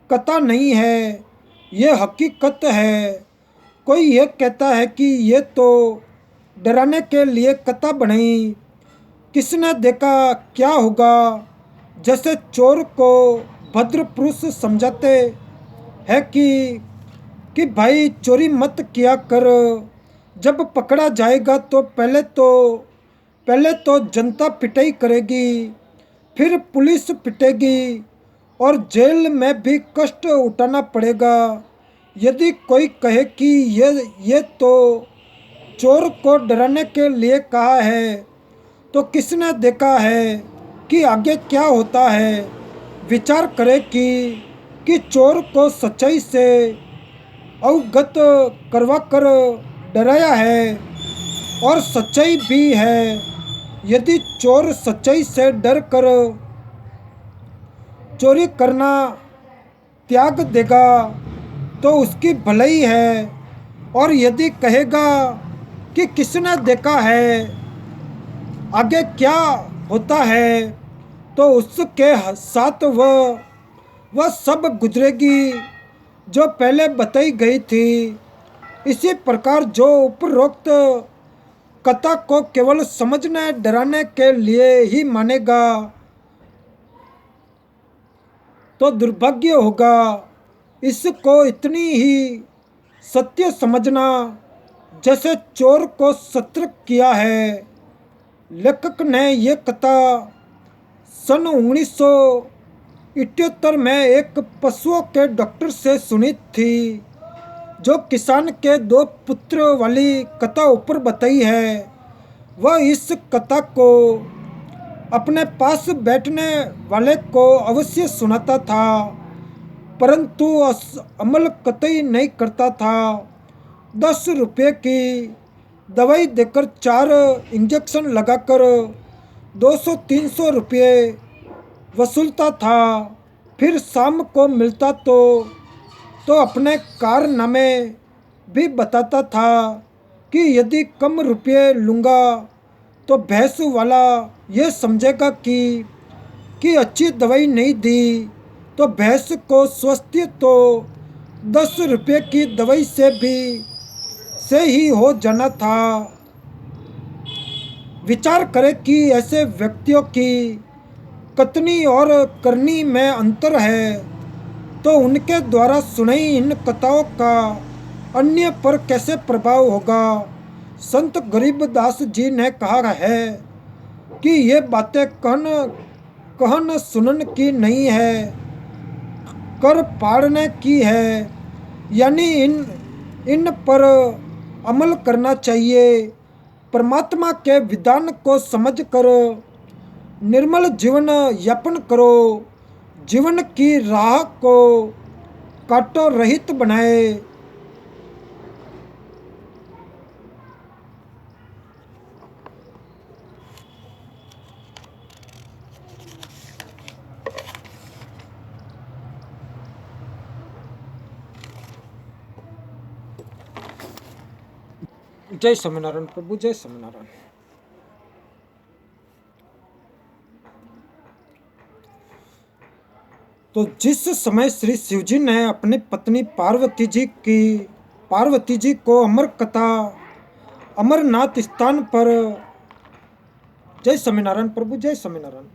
S2: कथा नहीं है, यह हकीकत है। कोई ये कहता है कि ये तो डराने के लिए कथा बनाई, किसने देखा क्या होगा। जैसे चोर को भद्र पुरुष समझाते हैं कि भाई चोरी मत किया कर, जब पकड़ा जाएगा तो पहले तो जनता पिटाई करेगी, फिर पुलिस पिटेगी और जेल में भी कष्ट उठाना पड़ेगा। यदि कोई कहे कि ये तो चोर को डराने के लिए कहा है, तो किसने देखा है कि आगे क्या होता है। विचार करें कि चोर को सच्चाई से अवगत करवा कर डराया है और सच्चाई भी है। यदि चोर सच्चाई से डर कर चोरी करना त्याग देगा तो उसकी भलाई है। और यदि कहेगा कि किसने देखा है आगे क्या होता है, तो उसके साथ वह सब गुजरेगी जो पहले बताई गई थी। इसी प्रकार जो उपरोक्त कथा को केवल समझने डराने के लिए ही मानेगा तो दुर्भाग्य होगा। इसको इतनी ही सत्य समझना जैसे चोर को सतर्क किया है। लेखक ने यह कथा सन 1978 में एक पशुओं के डॉक्टर से सुनी थी, जो किसान के 2 पुत्र वाली कथा ऊपर बताई है। वह इस कथा को अपने पास बैठने वाले को अवश्य सुनाता था, परंतु अमल कतई नहीं करता था। 10 रुपये की दवाई देकर 4 इंजेक्शन लगाकर 200-300 रुपये वसूलता था। फिर शाम को मिलता तो अपने कारनामे भी बताता था कि यदि कम रुपये लूँगा तो भैंस वाला ये समझेगा कि अच्छी दवाई नहीं दी, तो भैंस को स्वास्थ्य तो 10 रुपये की दवाई से ही हो जाना था। विचार करें कि ऐसे व्यक्तियों की कथनी और करनी में अंतर है, तो उनके द्वारा सुनाई इन कथाओं का अन्य पर कैसे प्रभाव होगा। संत गरीबदास जी ने कहा है कि ये बातें कहन सुनन की नहीं है, कर पाड़ने की है। यानी इन पर अमल करना चाहिए। परमात्मा के विधान को समझकर निर्मल जीवन यापन करो। जीवन की राह को कांटों रहित बनाए। जय स्वामीनारायण प्रभु, जय स्वामीनारायण। तो जिस समय श्री शिवजी ने अपनी पत्नी पार्वती जी को अमर कथा अमरनाथ स्थान पर, जय स्वामीनारायण प्रभु, जय स्वामीनारायण।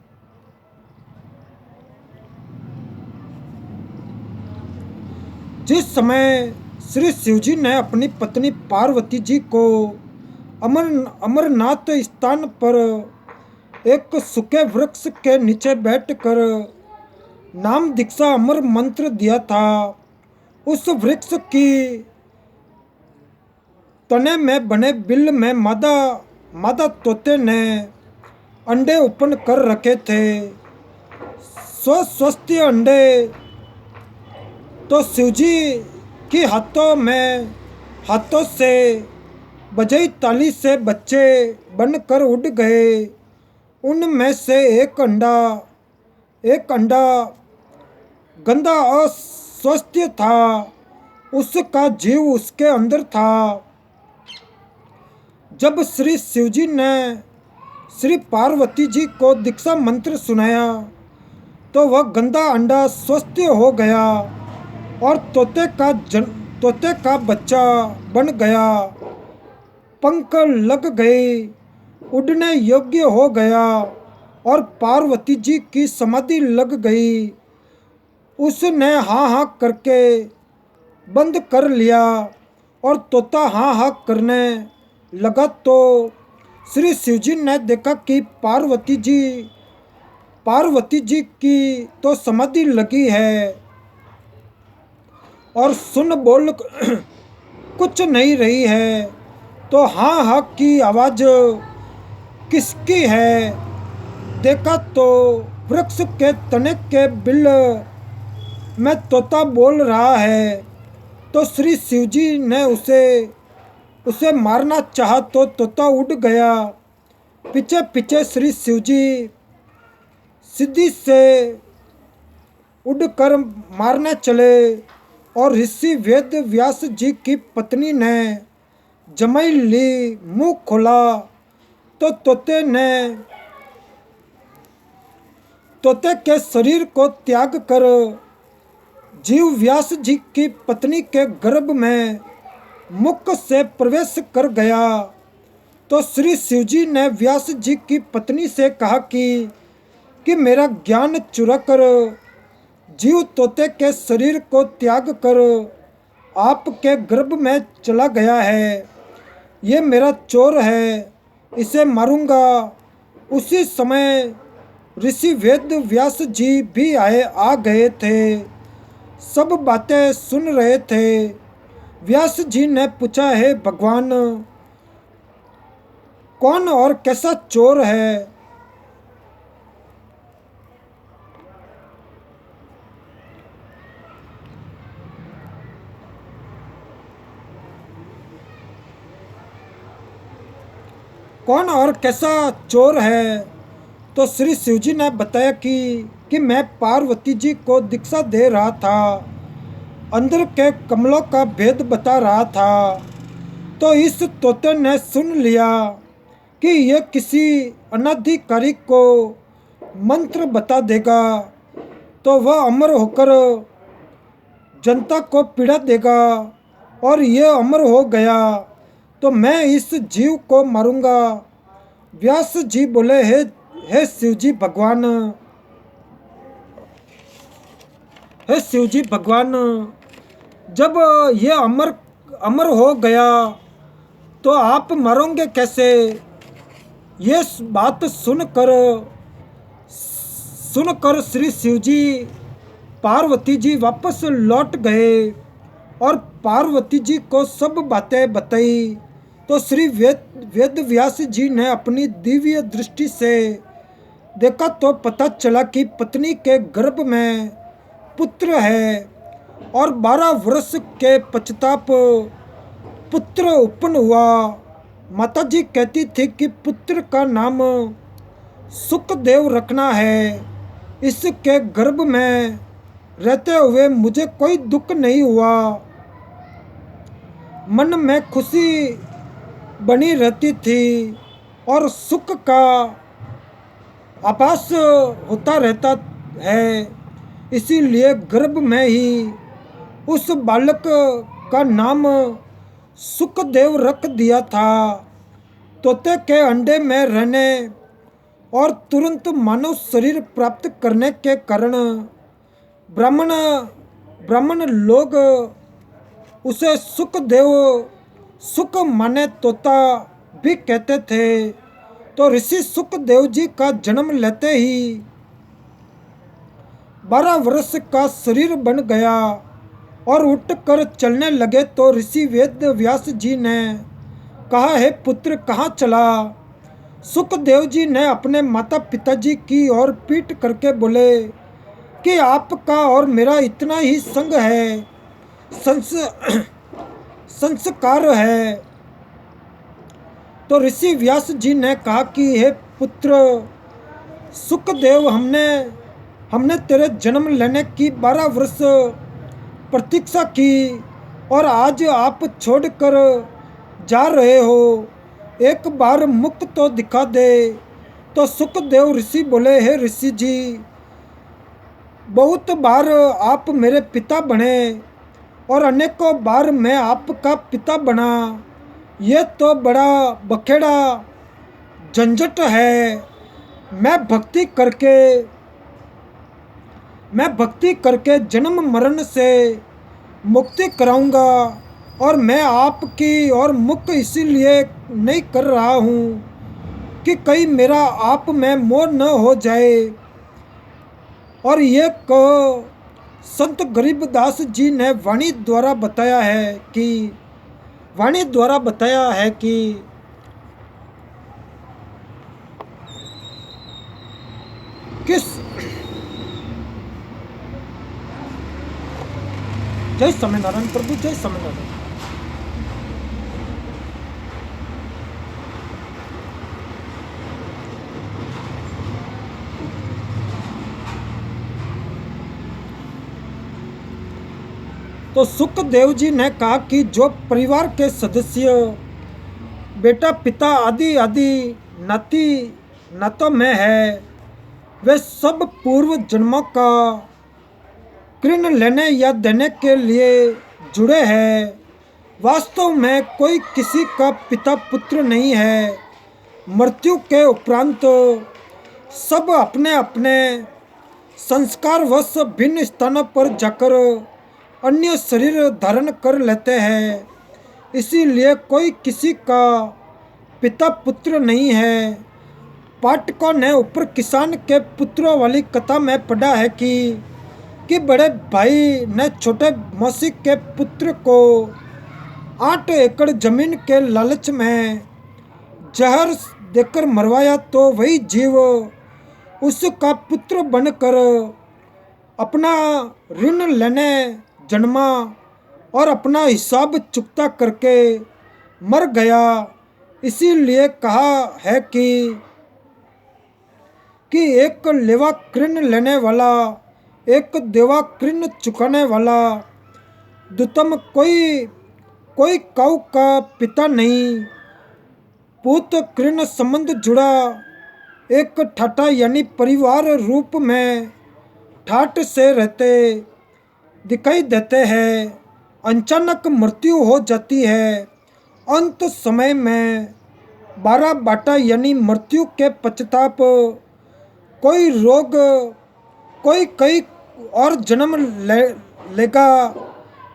S2: जिस समय श्री शिवजी ने अपनी पत्नी पार्वती जी को अमरनाथ स्थान पर एक सूखे वृक्ष के नीचे बैठकर नाम दीक्षा अमर मंत्र दिया था, उस वृक्ष की तने में बने बिल में मादा तोते ने अंडे उत्पन्न कर रखे थे। स्वस्थ अंडे तो शिवजी की हाथों से बजाई ताली से बच्चे बनकर उड़ गए। उनमें से एक अंडा गंदा अस्वस्थ था, उसका जीव उसके अंदर था। जब श्री शिवजी ने श्री पार्वती जी को दीक्षा मंत्र सुनाया तो वह गंदा अंडा स्वस्थ हो गया और तोते का बच्चा बन गया, पंख लग गए, उड़ने योग्य हो गया और पार्वती जी की समाधि लग गई। उसने हाँ हाँ करके बंद कर लिया और तोता हाँ हाँ करने लगा तो श्री शिवजी ने देखा कि पार्वती जी की तो समाधि लगी है और सुन बोल कुछ नहीं रही है, तो हाँ हाँ की आवाज़ किसकी है। देखा तो वृक्ष के तने के बिल में तोता बोल रहा है। तो श्री शिवजी ने उसे मारना चाहा तो तोता उड़ गया। पीछे पीछे श्री शिवजी सीधी से उड़कर मारने चले और ऋषि वेद व्यास जी की पत्नी ने जमाई ली। मुंह खोला तो तोते के शरीर को त्याग कर जीव व्यास जी की पत्नी के गर्भ में मुख से प्रवेश कर गया। तो श्री शिवजी ने व्यास जी की पत्नी से कहा कि मेरा ज्ञान चुरा कर जीव तोते के शरीर को त्याग कर आपके गर्भ में चला गया है। ये मेरा चोर है, इसे मारूंगा। उसी समय ऋषि वेद व्यास जी भी आ गए थे, सब बातें सुन रहे थे। व्यास जी ने पूछा, है भगवान, कौन और कैसा चोर है? कौन और कैसा चोर है? तो श्री शिवजी ने बताया कि मैं पार्वती जी को दीक्षा दे रहा था, अंदर के कमलों का भेद बता रहा था। तो इस तोते ने सुन लिया कि यह किसी अनाधिकारी को मंत्र बता देगा तो वह अमर होकर जनता को पीड़ा देगा, और यह अमर हो गया तो मैं इस जीव को मारूंगा। व्यास जी बोले, हे शिवजी भगवान, हे शिवजी भगवान, जब ये अमर हो गया तो आप मरोगे कैसे? ये बात सुनकर श्री शिवजी पार्वती जी वापस लौट गए और पार्वती जी को सब बातें बताई। तो श्री वेद व्यास जी ने अपनी दिव्य दृष्टि से देखा तो पता चला कि पत्नी के गर्भ में पुत्र है और 12 वर्ष के पश्चात पुत्र उत्पन्न हुआ। माता जी कहती थी कि पुत्र का नाम सुखदेव रखना है। इसके गर्भ में रहते हुए मुझे कोई दुख नहीं हुआ। मन में खुशी बनी रहती थी और सुख का आभास होता रहता है। इसीलिए गर्भ में ही उस बालक का नाम सुखदेव रख दिया था। तोते के अंडे में रहने और तुरंत मानव शरीर प्राप्त करने के कारण ब्राह्मण ब्राह्मण लोग उसे सुखदेव, सुख माने तोता भी कहते थे। तो ऋषि सुखदेव जी का जन्म लेते ही 12 वर्ष का शरीर बन गया और उठकर चलने लगे। तो ऋषि वेद व्यास जी ने कहा, हे पुत्र कहाँ चला? सुखदेव जी ने अपने माता पिताजी की ओर पीट करके बोले कि आपका और मेरा इतना ही संग है, संस्कार है। तो ऋषि व्यास जी ने कहा कि हे पुत्र सुखदेव, हमने तेरे जन्म लेने की 12 वर्ष प्रतीक्षा की और आज आप छोड़कर जा रहे हो, एक बार मुख तो दिखा दे। तो सुखदेव ऋषि बोले, हे ऋषि जी, बहुत बार आप मेरे पिता बने और अनेकों बार मैं आपका पिता बना। ये तो बड़ा बखेड़ा झंझट है। मैं भक्ति करके जन्म मरण से मुक्ति कराऊंगा और मैं आपकी और मुख इसीलिए नहीं कर रहा हूँ कि कहीं मेरा आप में मोह न हो जाए। और ये संत गरीबदास जी ने वाणी द्वारा बताया है कि किस जय स्वामीनारायण प्रभु, जय स्वामीनारायण। तो सुखदेव जी ने कहा कि जो परिवार के सदस्य बेटा पिता आदि आदि नाती नातों में है, वे सब पूर्व जन्मों का ऋण लेने या देने के लिए जुड़े हैं। वास्तव में कोई किसी का पिता पुत्र नहीं है। मृत्यु के उपरांत सब अपने अपने संस्कारवश भिन्न स्थानों पर जाकर अन्य शरीर धारण कर लेते हैं। इसीलिए कोई किसी का पिता पुत्र नहीं है। पाठकों ने ऊपर किसान के पुत्रों वाली कथा में पढ़ा है कि बड़े भाई ने छोटे मौसी के पुत्र को 8 एकड़ जमीन के लालच में जहर देकर मरवाया। तो वही जीव उसका पुत्र बनकर अपना ऋण लेने जन्मा और अपना हिसाब चुकता करके मर गया। इसीलिए कहा है कि एक लेवा ऋण लेने वाला, एक देवा ऋण चुकाने वाला। दुतम कोई काऊ का पिता नहीं। पूत ऋण संबंध जुड़ा एक ठाठा यानी परिवार रूप में ठाठ से रहते दिखाई देते हैं। अचानक मृत्यु हो जाती है। अंत समय में 12 बाटा यानी मृत्यु के पश्चाताप कोई रोग, कोई कई और जन्म लेगा,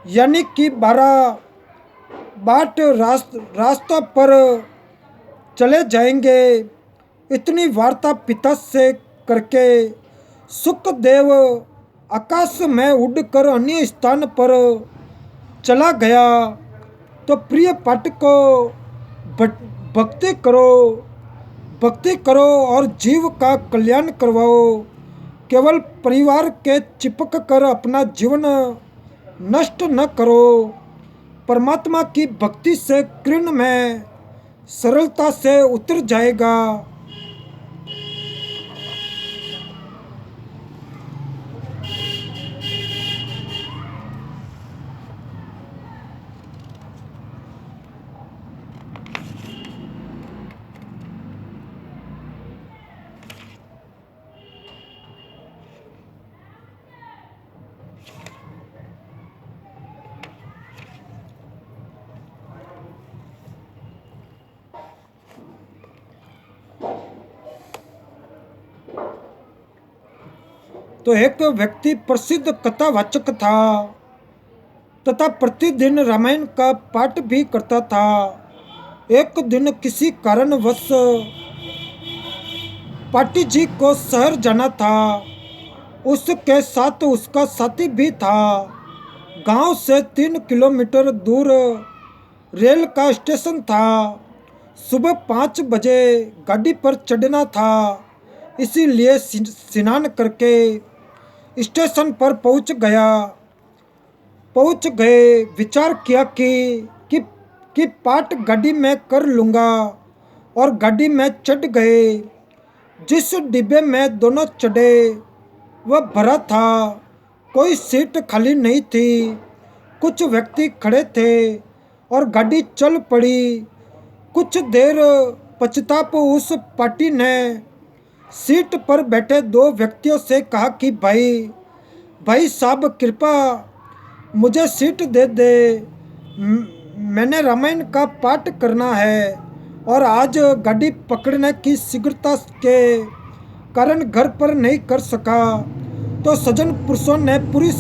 S2: यानी कि 12 बाट रास्ता पर चले जाएंगे। इतनी वार्ता पिता से करके सुखदेव आकाश में उड़कर अन्य स्थान पर चला गया। तो प्रिय पाठकों, भक्ति करो और जीव का कल्याण करवाओ। केवल परिवार के चिपक कर अपना जीवन नष्ट न करो। परमात्मा की भक्ति से कृण में सरलता से उतर जाएगा। तो एक व्यक्ति प्रसिद्ध कथावाचक था तथा प्रतिदिन रामायण का पाठ भी करता था। एक दिन किसी कारणवश पाटी जी को शहर जाना था। उसके साथ उसका साथी भी था। गांव से 3 किलोमीटर दूर रेल का स्टेशन था। सुबह 5 बजे गाड़ी पर चढ़ना था, इसीलिए स्नान करके स्टेशन पर पहुंच गए। विचार किया कि पाठ गाड़ी में कर लूँगा और गाड़ी में चढ़ गए। जिस डिब्बे में दोनों चढ़े वह भरा था, कोई सीट खाली नहीं थी। कुछ व्यक्ति खड़े थे और गाड़ी चल पड़ी। कुछ देर पश्चात उस पार्टी ने सीट पर बैठे 2 व्यक्तियों से कहा कि भाई साहब, कृपया मुझे सीट दे दे। मैंने रामायण का पाठ करना है और आज गाड़ी पकड़ने की शीघ्रता के कारण घर पर नहीं कर सका। तो सज्जन पुरुषों ने पूरी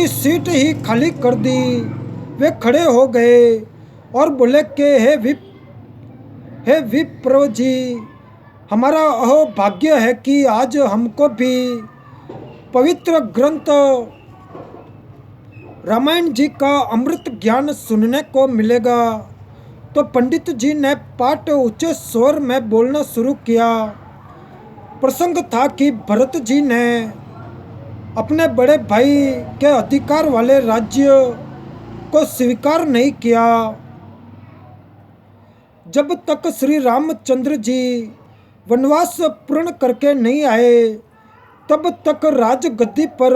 S2: सीट ही खाली कर दी। वे खड़े हो गए और बोले कि हे विप्र जी, हमारा अहो भाग्य है कि आज हमको भी पवित्र ग्रंथ रामायण जी का अमृत ज्ञान सुनने को मिलेगा। तो पंडित जी ने पाठ ऊंचे स्वर में बोलना शुरू किया। प्रसंग था कि भरत जी ने अपने बड़े भाई के अधिकार वाले राज्य को स्वीकार नहीं किया। जब तक श्री रामचंद्र जी वनवास पूर्ण करके नहीं आए, तब तक राजगद्दी पर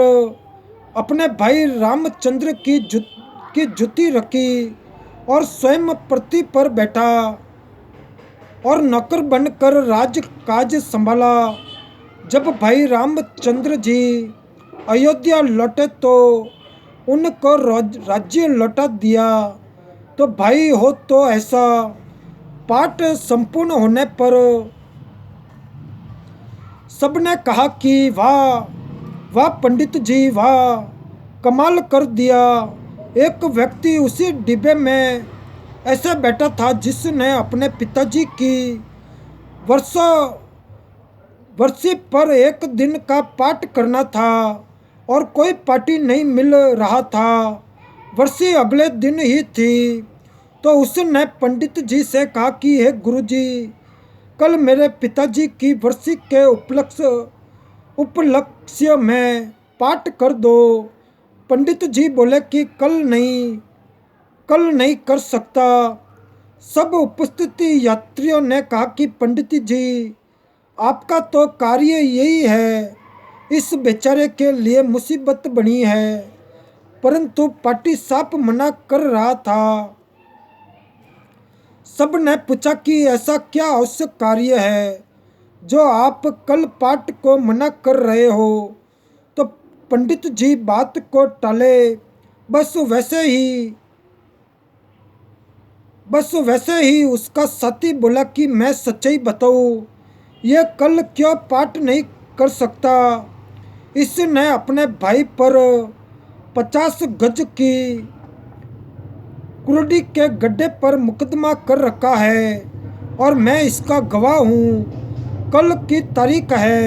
S2: अपने भाई रामचंद्र की जुती रखी और स्वयं पृथ्वी पर बैठा और नौकर बनकर राजकाज संभाला। जब भाई रामचंद्र जी अयोध्या लौटे तो उनको राज्य लौटा दिया। तो भाई हो तो ऐसा पाठ संपूर्ण होने पर सबने कहा कि वाह पंडित जी, वाह, कमाल कर दिया। एक व्यक्ति उसी डिब्बे में ऐसा बैठा था जिसने अपने पिताजी की वर्षी पर एक दिन का पाठ करना था और कोई पार्टी नहीं मिल रहा था। वर्षी अगले दिन ही थी। तो उसने पंडित जी से कहा कि हे गुरुजी, कल मेरे पिताजी की वर्षी के उपलक्ष्य में पाठ कर दो। पंडित जी बोले कि कल नहीं कर सकता। सब उपस्थित यात्रियों ने कहा कि पंडित जी, आपका तो कार्य यही है, इस बेचारे के लिए मुसीबत बनी है। परंतु पार्टी साफ मना कर रहा था। सब ने पूछा कि ऐसा क्या आवश्यक कार्य है जो आप कल पाठ को मना कर रहे हो। तो पंडित जी बात को टाले। बस वैसे ही उसका साथी बोला कि मैं सच्चाई बताऊं, ये कल क्यों पाठ नहीं कर सकता। इसने अपने भाई पर 50 गज की कुर्डी के गड्ढे पर मुकदमा कर रखा है और मैं इसका गवाह हूँ। कल की तारीख है।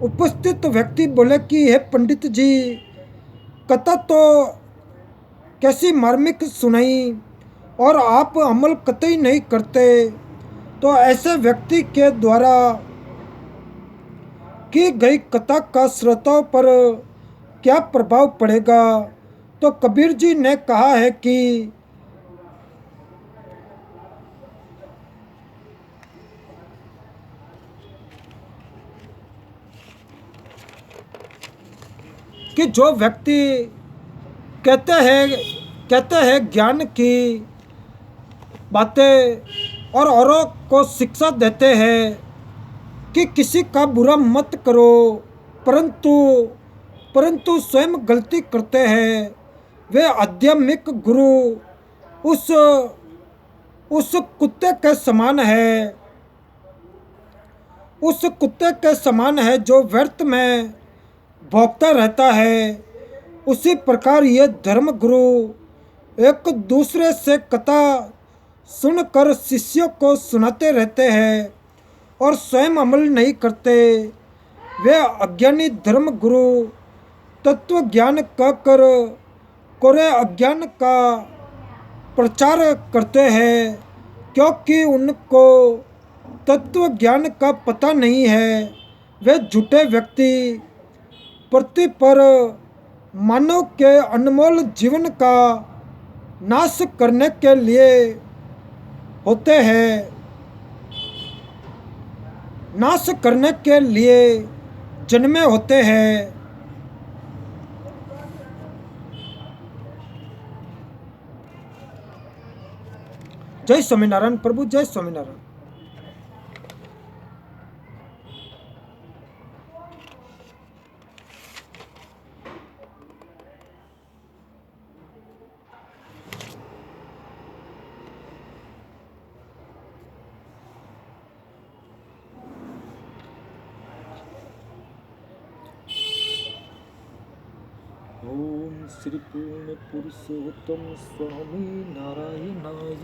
S2: उपस्थित व्यक्ति बोले कि हे पंडित जी, कथा तो कैसी मार्मिक सुनाई और आप अमल कतई नहीं करते, तो ऐसे व्यक्ति के द्वारा की गई कथा का श्रोताओं पर क्या प्रभाव पड़ेगा। तो कबीर जी ने कहा है कि जो व्यक्ति कहते हैं ज्ञान की बातें और औरों को शिक्षा देते हैं कि किसी का बुरा मत करो, परंतु स्वयं गलती करते हैं, वे आध्यात्मिक गुरु उस कुत्ते के समान है। उस कुत्ते के समान है जो व्यर्थ में भौंकता रहता है। उसी प्रकार ये धर्म गुरु एक दूसरे से कथा सुनकर शिष्यों को सुनाते रहते हैं और स्वयं अमल नहीं करते। वे अज्ञानी धर्म गुरु तत्व ज्ञान कहकर कोरे अज्ञान का प्रचार करते हैं, क्योंकि उनको तत्व ज्ञान का पता नहीं है। वे झूठे व्यक्ति पृथ्वी पर मानव के अनमोल जीवन का नाश करने के लिए होते हैं, नाश करने के लिए जन्मे होते हैं। जय स्वामीनारायण प्रभु, जय स्वामीनारायण।
S1: ओम श्री पूर्ण पुरुषोत्तम स्वामी नारायणाय